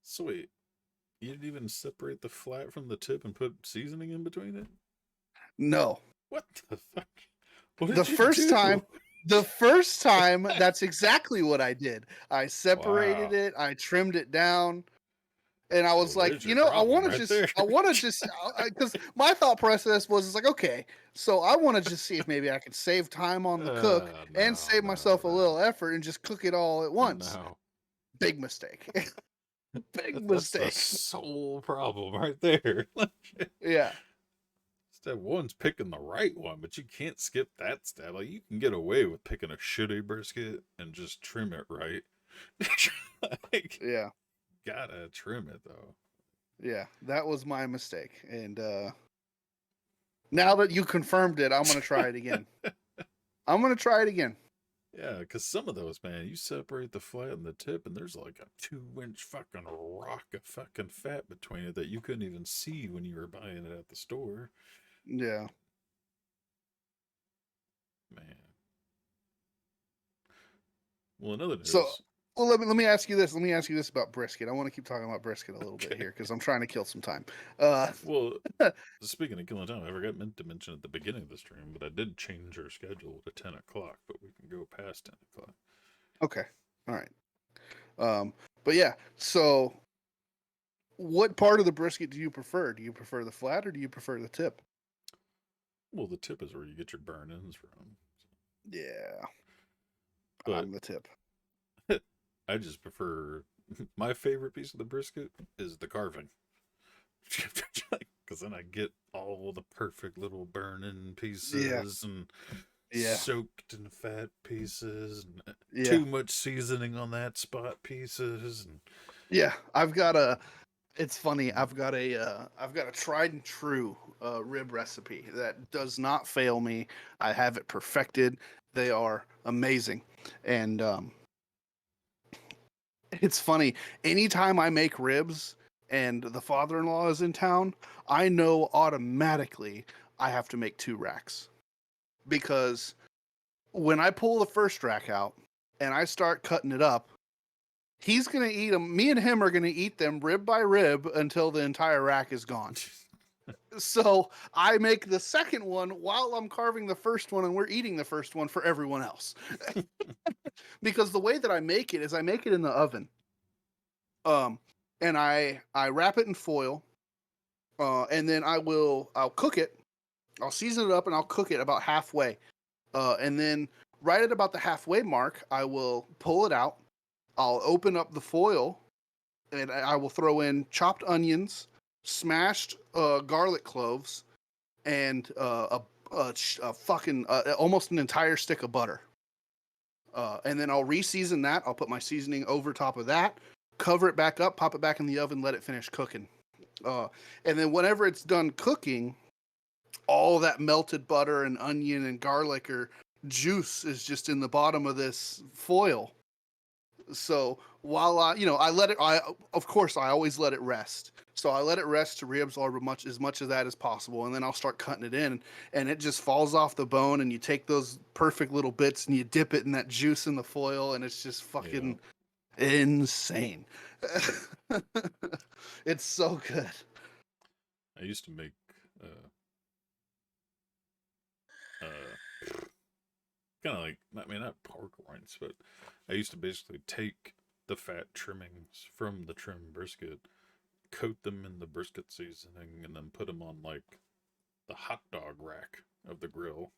Sweet. You didn't even separate the flat from the tip and put seasoning in between it? no. What the fuck? What The did you first do? time, that's exactly what I did. I separated Wow. it. I trimmed it down. And I was Well, like, there's your problem right there. I want to just, because my thought process was, it's like, okay, so I want to just see if maybe I could save time on the cook and No, save no, myself a little effort and just cook it all at once. no. Big mistake. Big That's the mistake. sole problem right there. Yeah. Step one's picking the right one, but you can't skip that step. Like you can get away with picking a shitty brisket and just trim it right. Like, Yeah. gotta trim it though. Yeah. That was my mistake. And now that you confirmed it, I'm going to try it again. I'm going to try it again. Yeah, because some of those, man, you separate the flat and the tip, and there's like a 2 inch fucking rock of fucking fat between it that you couldn't even see when you were buying it at the store. Yeah. Man. Well, another So, news. well, let me ask you this. Let me ask you this about brisket. I want to keep talking about brisket a little bit Okay. here because I'm trying to kill some time. Uh, Well, speaking of killing time, I forgot meant to mention at the beginning of the stream, but I did change our schedule to 10 o'clock, but we can go past 10 o'clock. okay. All right. But yeah. So, what part of the brisket do you prefer? Do you prefer the flat or do you prefer the tip? Well, the tip is where you get your burn ins from. Yeah. But I'm the tip. I just prefer my favorite piece of the brisket is the carving. Because then I get all the perfect little burning pieces and Yeah. soaked in fat pieces and Yeah. too much seasoning on that spot pieces. And Yeah. It's funny. I've got a tried and true rib recipe that does not fail me. I have it perfected. They are amazing, and it's funny. Anytime I make ribs and the father-in-law is in town, I know automatically I have to make 2 racks because when I pull the first rack out and I start cutting it up, he's gonna eat them. Me and him are gonna eat them rib by rib until the entire rack is gone. So I make the second one while I'm carving the first one, and we're eating the first one for everyone else. Because the way that I make it is I make it in the oven, and I wrap it in foil, and then I'll cook it. I'll season it up and I'll cook it about halfway, and then right at about the halfway mark, I will pull it out. I'll open up the foil and I will throw in chopped onions, smashed garlic cloves, and a fucking almost an entire stick of butter. And then I'll re-season that. I'll put my seasoning over top of that, cover it back up, pop it back in the oven, let it finish cooking. And then whenever it's done cooking, all that melted butter and onion and garlic or juice is just in the bottom of this foil. So while I let it, of course I always let it rest. So I let it rest to reabsorb as much of that as possible, and then I'll start cutting it in, and it just falls off the bone, and you take those perfect little bits and you dip it in that juice in the foil, and it's just fucking insane. It's so good. I used to make kind of like, I mean, not pork rinds, but I used to basically take the fat trimmings from the trim brisket, coat them in the brisket seasoning, and then put them on like the hot dog rack of the grill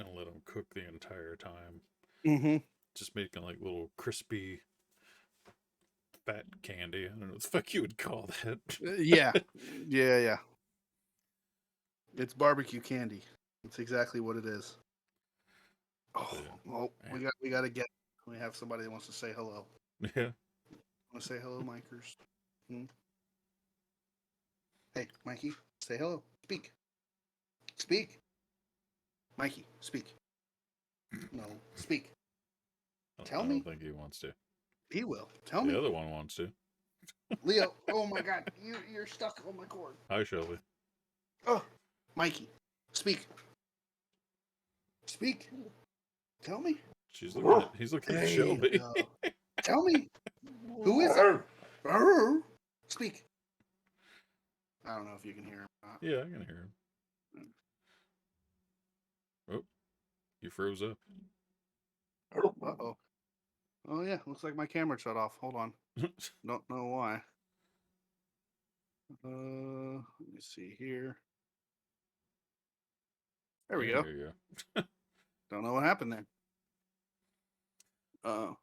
and let them cook the entire time. Mm-hmm. Just making like little crispy fat candy. I don't know what the fuck you would call that. Yeah, yeah. It's barbecue candy. That's exactly what it is. Oh, well, we got to get. We have somebody that wants to say hello. Yeah. Want to say hello, Mikers? Hey, Mikey, say hello. Speak. Speak. Mikey, speak. No, speak. Tell I me. don't think he wants to. He will. Tell The me. other one wants to. Leo. Oh my God, you're stuck on my cord. Hi, Shelby. Oh, Mikey, speak. Speak. Tell me. He's looking at There Shelby. you go. Tell me. Who is it? Speak. I don't know if you can hear him or not. Yeah, I can hear him. Oh, you froze up. Uh-oh. Oh, yeah. Looks like my camera shut off. Hold on. Don't know why. Let me see here. There we go. There you go. Don't know what happened there. Okay.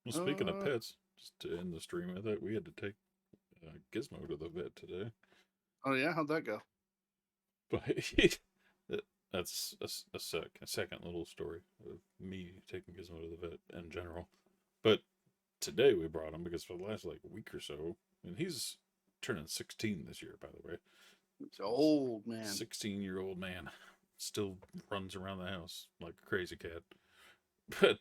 Well, speaking of pets, just to end the stream with it, we had to take Gizmo to the vet today. Oh, yeah? How'd that go? But that's a second little story of me taking Gizmo to the vet in general. But today we brought him because for the last like week or so, and he's turning 16 this year, by the way. It's old, man. 16-year-old man still runs around the house like a crazy cat. But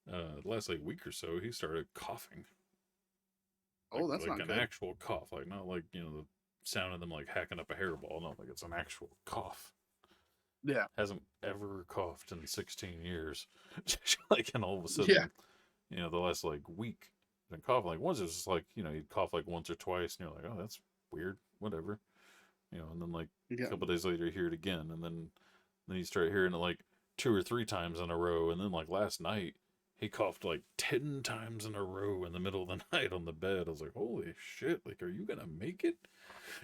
the last like week or so, he started coughing. Like, oh, that's like not an good. actual cough, like not like the sound of them like hacking up a hairball. No, like it's an actual cough. Yeah. Hasn't ever coughed in 16 years. Like, and all of a sudden, the last like week, been coughing. Like once it was just like he'd cough like once or twice, and you're like, oh, that's weird, whatever. And then like a couple days later, you hear it again, and then you start hearing it like 2 or 3 times in a row, and then like last night, he coughed like 10 times in a row in the middle of the night on the bed. I was like, holy shit, like, are you gonna make it?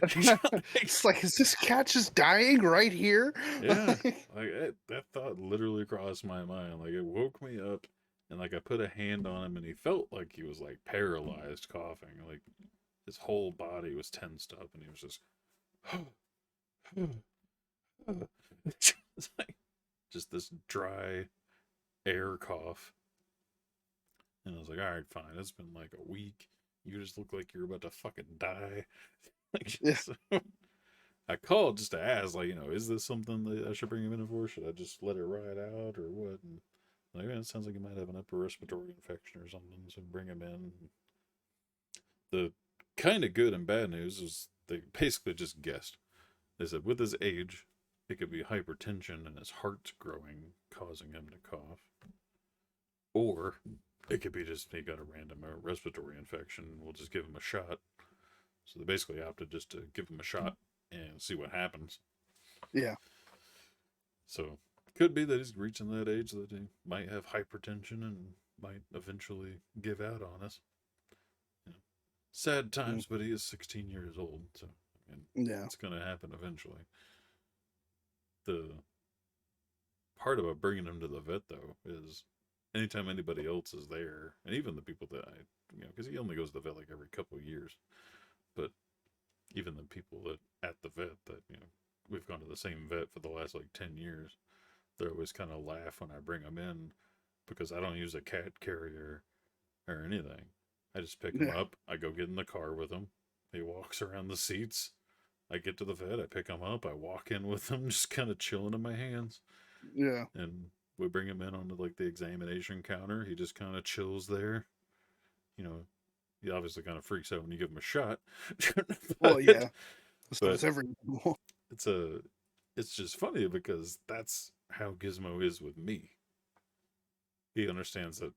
It's like, is this cat just dying right here? Yeah, like that thought literally crossed my mind. Like it woke me up, and like I put a hand on him, and he felt like he was like paralyzed, coughing. Like his whole body was tensed up, and he was just, it's like just this dry air cough. And I was like, all right, fine. It's been like a week. You just look like you're about to fucking die. Like, so I called just to ask, like, is this something that I should bring him in for? Should I just let it ride out or what? And like, it sounds like he might have an upper respiratory infection or something, so bring him in. The kind of good and bad news is they basically just guessed. They said with his age, it could be hypertension and his heart's growing, causing him to cough. Or it could be just he got a random respiratory infection. We'll just give him a shot. So they basically opted just to give him a shot and see what happens. Yeah. So could be that he's reaching that age that he might have hypertension and might eventually give out on us. Sad times, but he is 16 years old, so it's going to happen eventually. The part about bringing him to the vet, though, is anytime anybody else is there, and even the people that because he only goes to the vet like every couple of years, but even the people that at the vet that we've gone to the same vet for the last like 10 years, they always kind of laugh when I bring them in because I don't use a cat carrier or anything. I just pick him up. I go get in the car with him. He walks around the seats. I get to the vet. I pick him up. I walk in with him, just kind of chilling in my hands. Yeah. And we bring him in onto like the examination counter. He just kind of chills there. You know, he obviously kind of freaks out when you give him a shot. Well, yeah. So but it's every it's a it's just funny because that's how Gizmo is with me. He understands that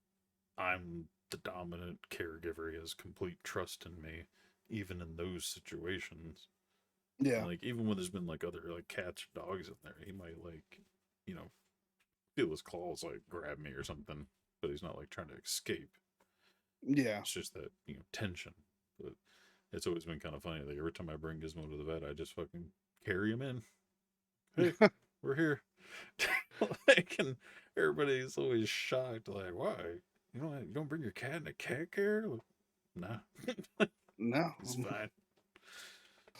I'm the dominant caregiver. He has complete trust in me, even in those situations. yeah. And like even when there's been like other like cats or dogs in there, he might like, you know, feel his claws like grab me or something, but he's not like trying to escape. Yeah. It's just that, tension. But it's always been kind of funny. Like every time I bring Gizmo to the vet, I just fucking carry him in. Hey, we're here. Like, and everybody's always shocked. Like, why? You don't bring your cat in a cat carrier? Like, nah, No. it's fine.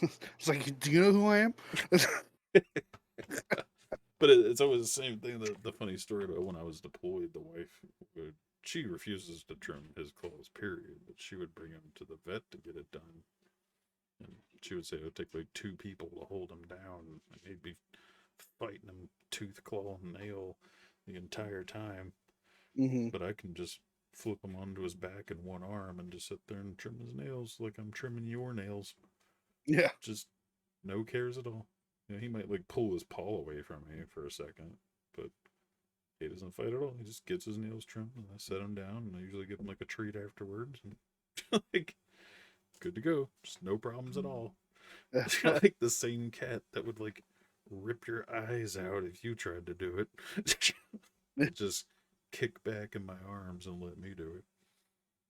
It's like, do you know who I am? But it's always the same thing. The funny story about when I was deployed, the wife she refuses to trim his claws, period. But she would bring him to the vet to get it done. And she would say it would take like two people to hold him down. And he'd be fighting him tooth, claw, and nail the entire time. Hmm. But I can just flip him onto his back in one arm and just sit there and trim his nails like I'm trimming your nails. Yeah. Just no cares at all. He might like pull his paw away from me for a second, but he doesn't fight at all. He just gets his nails trimmed, and I set him down, and I usually give him like a treat afterwards, and like good to go. Just no problems at all. Like the same cat that would like rip your eyes out if you tried to do it. Just kick back in my arms and let me do it.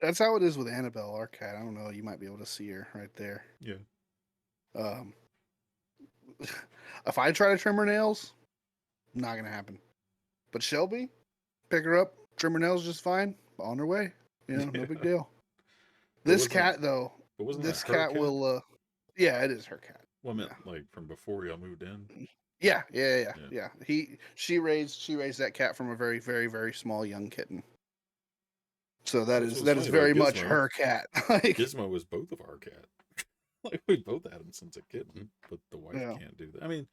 That's how it is with Annabelle, our cat. I don't know. You might be able to see her right there. Yeah. Um, if I try to trim her nails, not gonna happen. But Shelby, pick her up, trim her nails just fine, on her way. No Yeah. big deal. But This wasn't cat though, But wasn't this that her cat cat? will. Yeah, it is her cat. Well, I meant Yeah. like from before y'all moved in. Yeah. She raised that cat from a very, very, very small young kitten. So that That's is what's that is funny about very much Gizmo. her cat. Like, Gizmo was both of our cat. Like we both had him since a kitten, but the wife yeah, can't do that. I mean,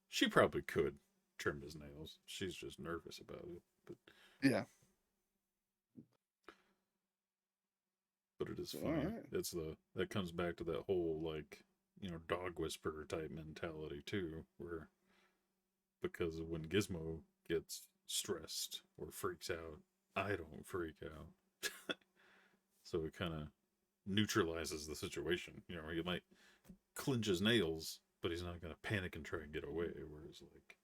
she probably could trim his nails. She's just nervous about it. yeah. But it is So, all funny. right. That comes back to that whole like, dog whisperer type mentality too, where because when Gizmo gets stressed or freaks out, I don't freak out. So it kind of neutralizes the situation. He might clench his nails, but he's not going to panic and try and get away. Whereas, like,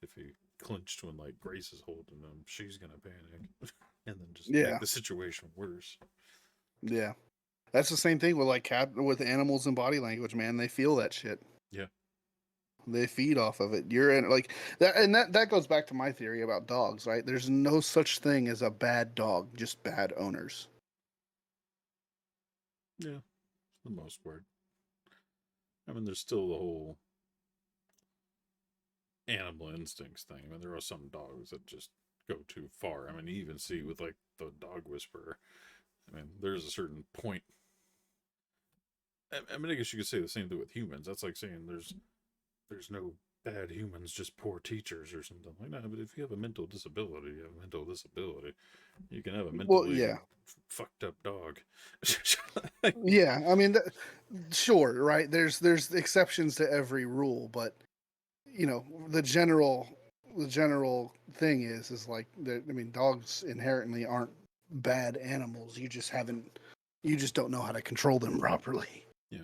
if he clinched when, like, Grace is holding him, she's going to panic and then just make Yeah, the situation worse. yeah. That's the same thing with like cat with animals and body language, man. They feel that shit. Yeah. They feed off of it. You're in like that, and that goes back to my theory about dogs, right? There's no such thing as a bad dog, just bad owners. Yeah. For the most part. I mean, there's still the whole animal instincts thing. I mean, there are some dogs that just go too far. I mean, you even see with, like, the dog whisperer. I mean, there's a certain point. I mean, I guess you could say the same thing with humans. That's like saying there's no bad humans, just poor teachers or something like that. But if you have a mental disability, you have a mental disability. You can have a Well, mentally yeah, fucked up dog. yeah. I mean, sure, right? There's exceptions to every rule, but the general thing is like I mean, dogs inherently aren't bad animals. You just don't know how to control them properly. Yeah.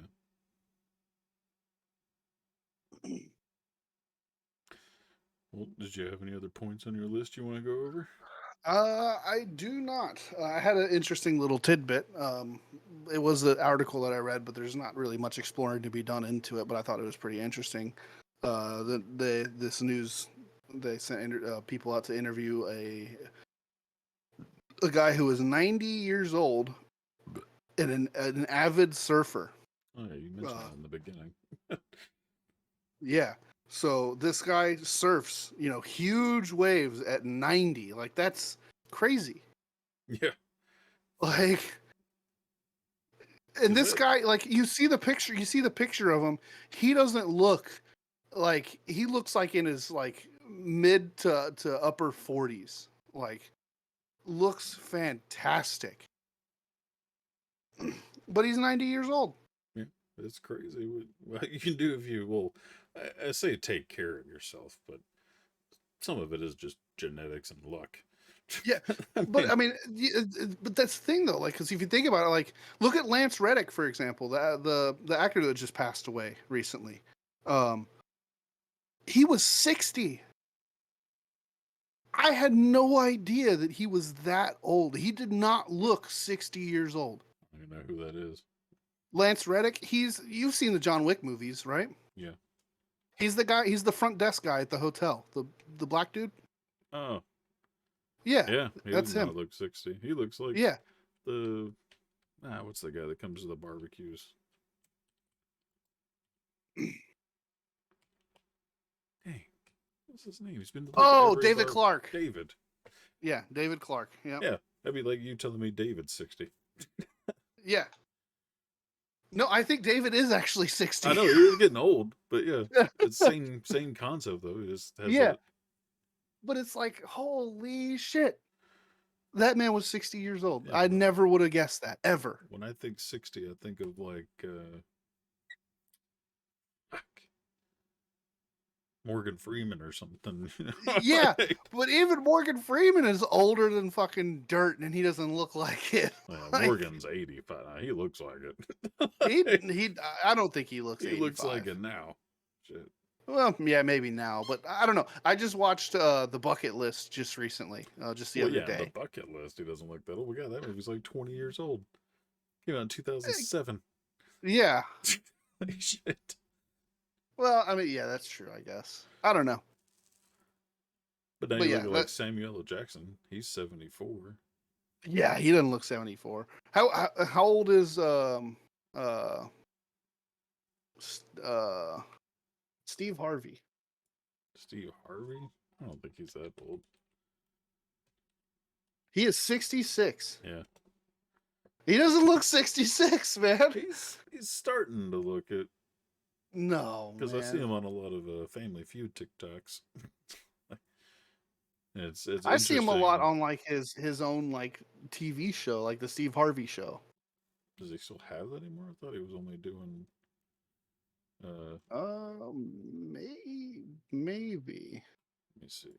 Well, did you have any other points on your list you want to go over? I do not. I had an interesting little tidbit. It was an article that I read, but there's not really much exploring to be done into it. But I thought it was pretty interesting. This news they sent people out to interview a guy who was 90 years old and an avid surfer. Oh, yeah, you mentioned that in the beginning. Yeah. So this guy surfs, huge waves at 90. Like that's crazy. Yeah. Like, and Is this that? guy, like, you see the picture of him. He doesn't look like he looks like in his like mid to upper 40s. Like, looks fantastic. But he's 90 years old. Yeah, it's crazy. What you can do if you, well, I say take care of yourself, but some of it is just genetics and luck. Yeah, I but mean, I mean, but that's the thing though. Like, because if you think about it, like, look at Lance Reddick, for example, the actor that just passed away recently. Um, he was 60. I had no idea that he was that old. He did not look 60 years old. I don't know who that is. Lance Reddick, you've seen the John Wick movies, right? Yeah. He's the guy. He's the front desk guy at the hotel. The black dude. Oh, Yeah, yeah. He does that's not him. look 60. He looks like Yeah. the, what's the guy that comes to the barbecues? Dang. What's his name? He's been to like Oh, every David Clark. David. Yeah, David Clark. Yeah. Yeah. That'd be like you telling me David's 60. Yeah. No, I think David is actually 60. I know he is getting old, but yeah, it's same concept though. He just has Yeah. that. But it's like, holy shit. That man was 60 years old. Yeah, I but never would have guessed that, ever. when I think 60, I think of like fuck, Morgan Freeman or something. Yeah, Like, but even Morgan Freeman is older than fucking dirt, and he doesn't look like it. well, Like, Morgan's 85. He looks like it. I don't think he looks He 85. looks like it now. Shit. Well, yeah, maybe now, but I don't know. I just watched The Bucket List just recently, just the Well, other yeah, the day. bucket list. He doesn't look that old. God, that movie's like 20 years old. Came out in 2007. Yeah. Like, shit. Well, I mean, yeah, that's true, I guess. I don't know. But now But you yeah, look at like Samuel L. Jackson. He's 74. yeah, he doesn't look 74. How old is uh uh Steve Harvey? Steve Harvey? I don't think he's that old. He is 66. Yeah. He doesn't look 66, man. He's starting to look at, No, because I see man. him on a lot of Family Feud TikToks. It's I see him a lot interesting. on like his own like TV show, like the Steve Harvey show. Does he still have that anymore? I thought he was only doing. Maybe. Let me see.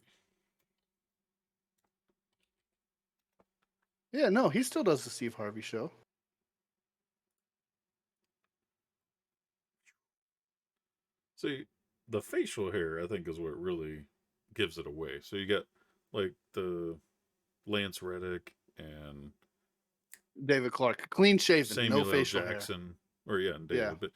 Yeah, no, he still does the Steve Harvey show. See, the facial hair, I think, is what really gives it away. So you got like the Lance Reddick and David Clark, clean shaven, no Samuel L. facial hair. Jackson, or yeah, and David. Yeah. But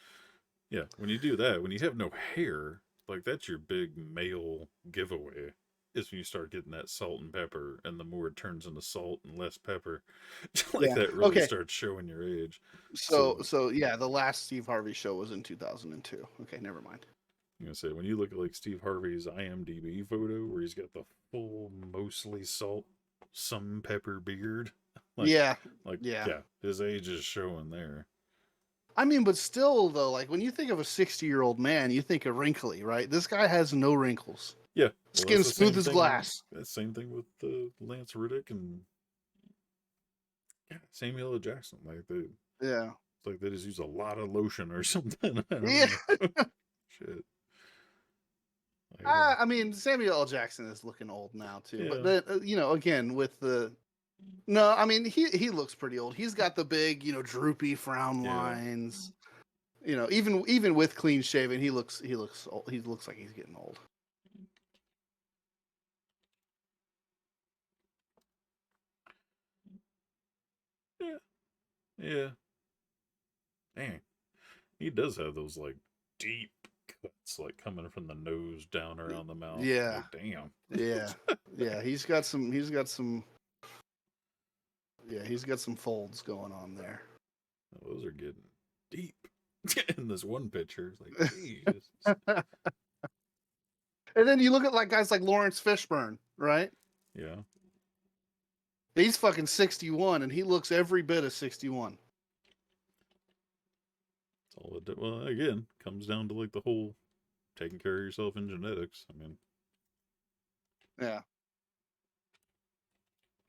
yeah, when you do that, when you have no hair, like that's your big male giveaway. Is when you start getting that salt and pepper, and the more it turns into salt and less pepper, like Yeah. that really Okay. starts showing your age. So yeah, the last Steve Harvey show was in 2002. Okay, never mind. I'm gonna say when you look at like Steve Harvey's IMDb photo, where he's got the full, mostly salt, some pepper beard, like, Yeah. yeah, his age is showing there. I mean, but still though, like when you think of a 60-year-old man, you think of wrinkly, right? This guy has no wrinkles. Yeah, Skin that's the smooth same as thing- glass. That's the same thing with Lance Reddick and Samuel L. Jackson. Like Yeah. it's like they just use a lot of lotion or something. I don't Yeah. know. Shit. Like, I mean, Samuel L. Jackson is looking old now too. Yeah. But you know, again with the no, I mean he looks pretty old. He's got the big, droopy frown Yeah. lines. You know, even with clean shaven, he looks old. He looks like he's getting old. yeah. Dang. He does have those like deep cuts, like coming from the nose down around the mouth. Yeah. Like, damn. Yeah. Yeah, he's got some folds going on there. Those are getting deep in this one picture. It's like, Jesus. And then you look at like guys like Lawrence Fishburne, right? Yeah. He's fucking 61 and he looks every bit of 61. It's all it. Well, again, comes down to like the whole taking care of yourself in genetics. I mean, Yeah.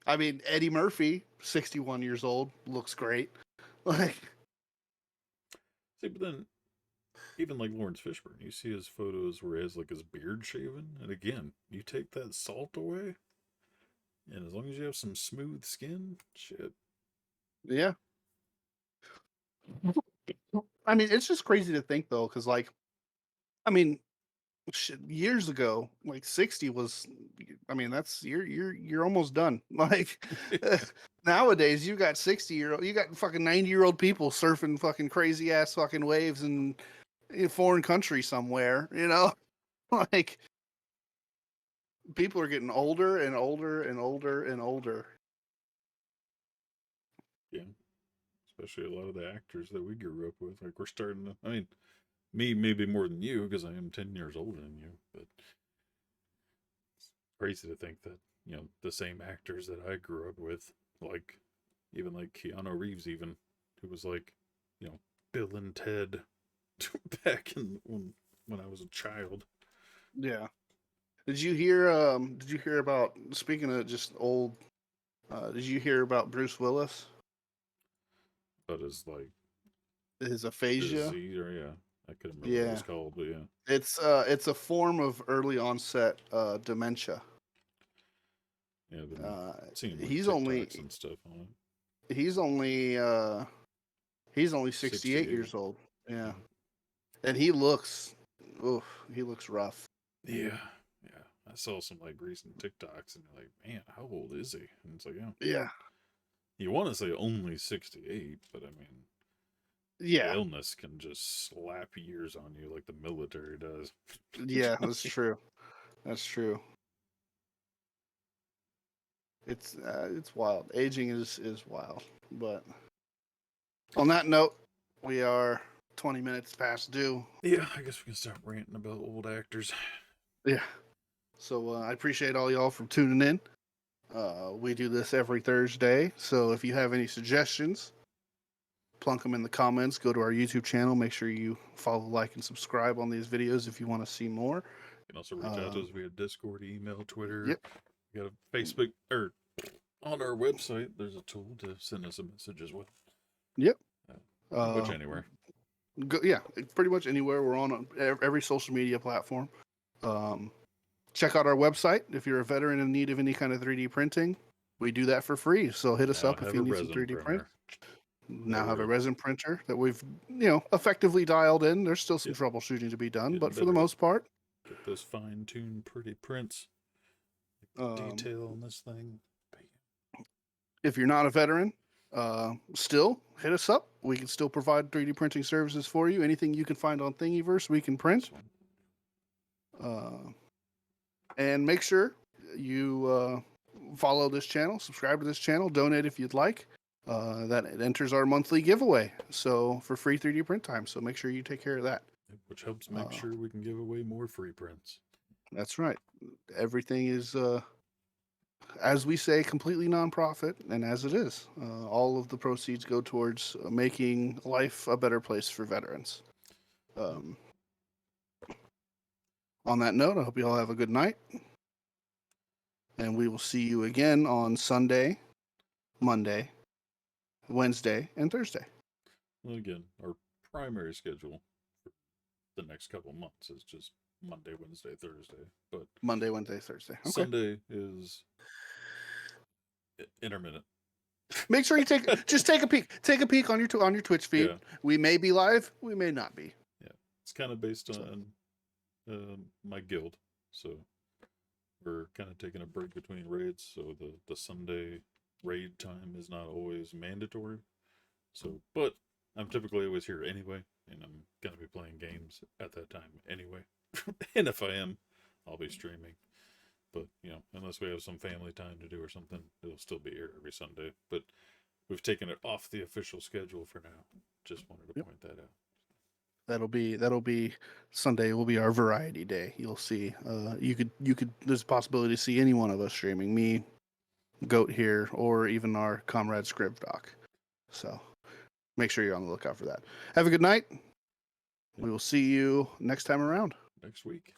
I mean, Eddie Murphy, 61 years old, looks great. Like, See, but then even like Lawrence Fishburne, you see his photos where he has like his beard shaven, and again, you take that salt away, and as long as you have some smooth skin, shit. yeah. I mean, it's just crazy to think though, because like, I mean, shit, years ago, like 60 was, I mean, that's you're almost done. Like nowadays, you got 60-year-old, you got fucking 90-year-old people surfing fucking crazy ass fucking waves in a foreign country somewhere. You know, like people are getting older and older and older and older. Yeah, especially a lot of the actors that we grew up with. Like we're starting to. I mean, me maybe more than you because I am 10 years older than you, but it's crazy to think that the same actors that I grew up with, like even like Keanu Reeves, even who was like, Bill and Ted back in when I was a child. Yeah. Did you hear? Did you hear about? Speaking of just old, did you hear about Bruce Willis? But as like His aphasia. disease or yeah, I couldn't remember what it was Yeah, called, but yeah, it's a form of early onset dementia. yeah, I've been Uh, seeing like he's TikToks only and stuff on it. he's only uh, he's only 68 68. years old. Yeah. Yeah, and he looks rough. Yeah, yeah. I saw some like recent TikToks, and you're like, man, how old is he? And it's like, yeah, Yeah, you want to say only 68, but I mean, the yeah, illness can just slap years on you like the military does. yeah. That's true. That's true. It's wild. Aging is wild. But on that note, we are 20 minutes past due. Yeah, I guess we can stop ranting about old actors. Yeah. So I appreciate all y'all for tuning in. We do this every Thursday. So if you have any suggestions, plunk them in the comments. Go to our YouTube channel. Make sure you follow, like, and subscribe on these videos if you want to see more. You can also reach out to us via Discord, email, Twitter. Yep. We got a Facebook, or on our website, there's a tool to send us a message as well. Yep. Pretty much anywhere. Yeah, pretty much anywhere. We're on every social media platform. Check out our website if you're a veteran in need of any kind of 3D printing. We do that for free. So hit us Now up if have you a need some resin 3D print. printer. Now For have a real. resin printer that we've effectively dialed in. There's still some Yep. troubleshooting to be done, Getting but for the better at most part, get those fine-tuned, pretty prints. Like the detail on this thing. if you're not a veteran, still hit us up. We can still provide 3D printing services for you. Anything you can find on Thingiverse, we can print. And make sure you follow this channel, subscribe to this channel, donate if you'd like. That enters our monthly giveaway. So for free 3D print time. So make sure you take care of that. Which helps make Uh, sure we can give away more free prints. That's right. Everything is, as we say, completely nonprofit, and as it is, all of the proceeds go towards making life a better place for veterans. On that note, I hope you all have a good night. And we will see you again on Sunday, Monday, Wednesday, and Thursday. Well, again, our primary schedule for the next couple months is just Monday, Wednesday, Thursday. But Monday, Wednesday, Thursday. Okay. Sunday is intermittent. Make sure you take a peek. Take a peek on your Twitch feed. Yeah. We may be live. We may not be. Yeah, it's kind of based on my guild, so we're kind of taking a break between raids. So the Sunday raid time is not always mandatory. So, but I'm typically always here anyway, and I'm gonna be playing games at that time anyway. And if I am, I'll be streaming. But unless we have some family time to do or something, it'll still be here every Sunday. But we've taken it off the official schedule for now. Just wanted to point that out. That'll be Sunday. Will be our variety day. You'll see. You could. There's a possibility to see any one of us streaming. Me, Goat here, or even our comrade Scribdoc. So make sure you're on the lookout for that. Have a good night. We will see you next time around. Next week.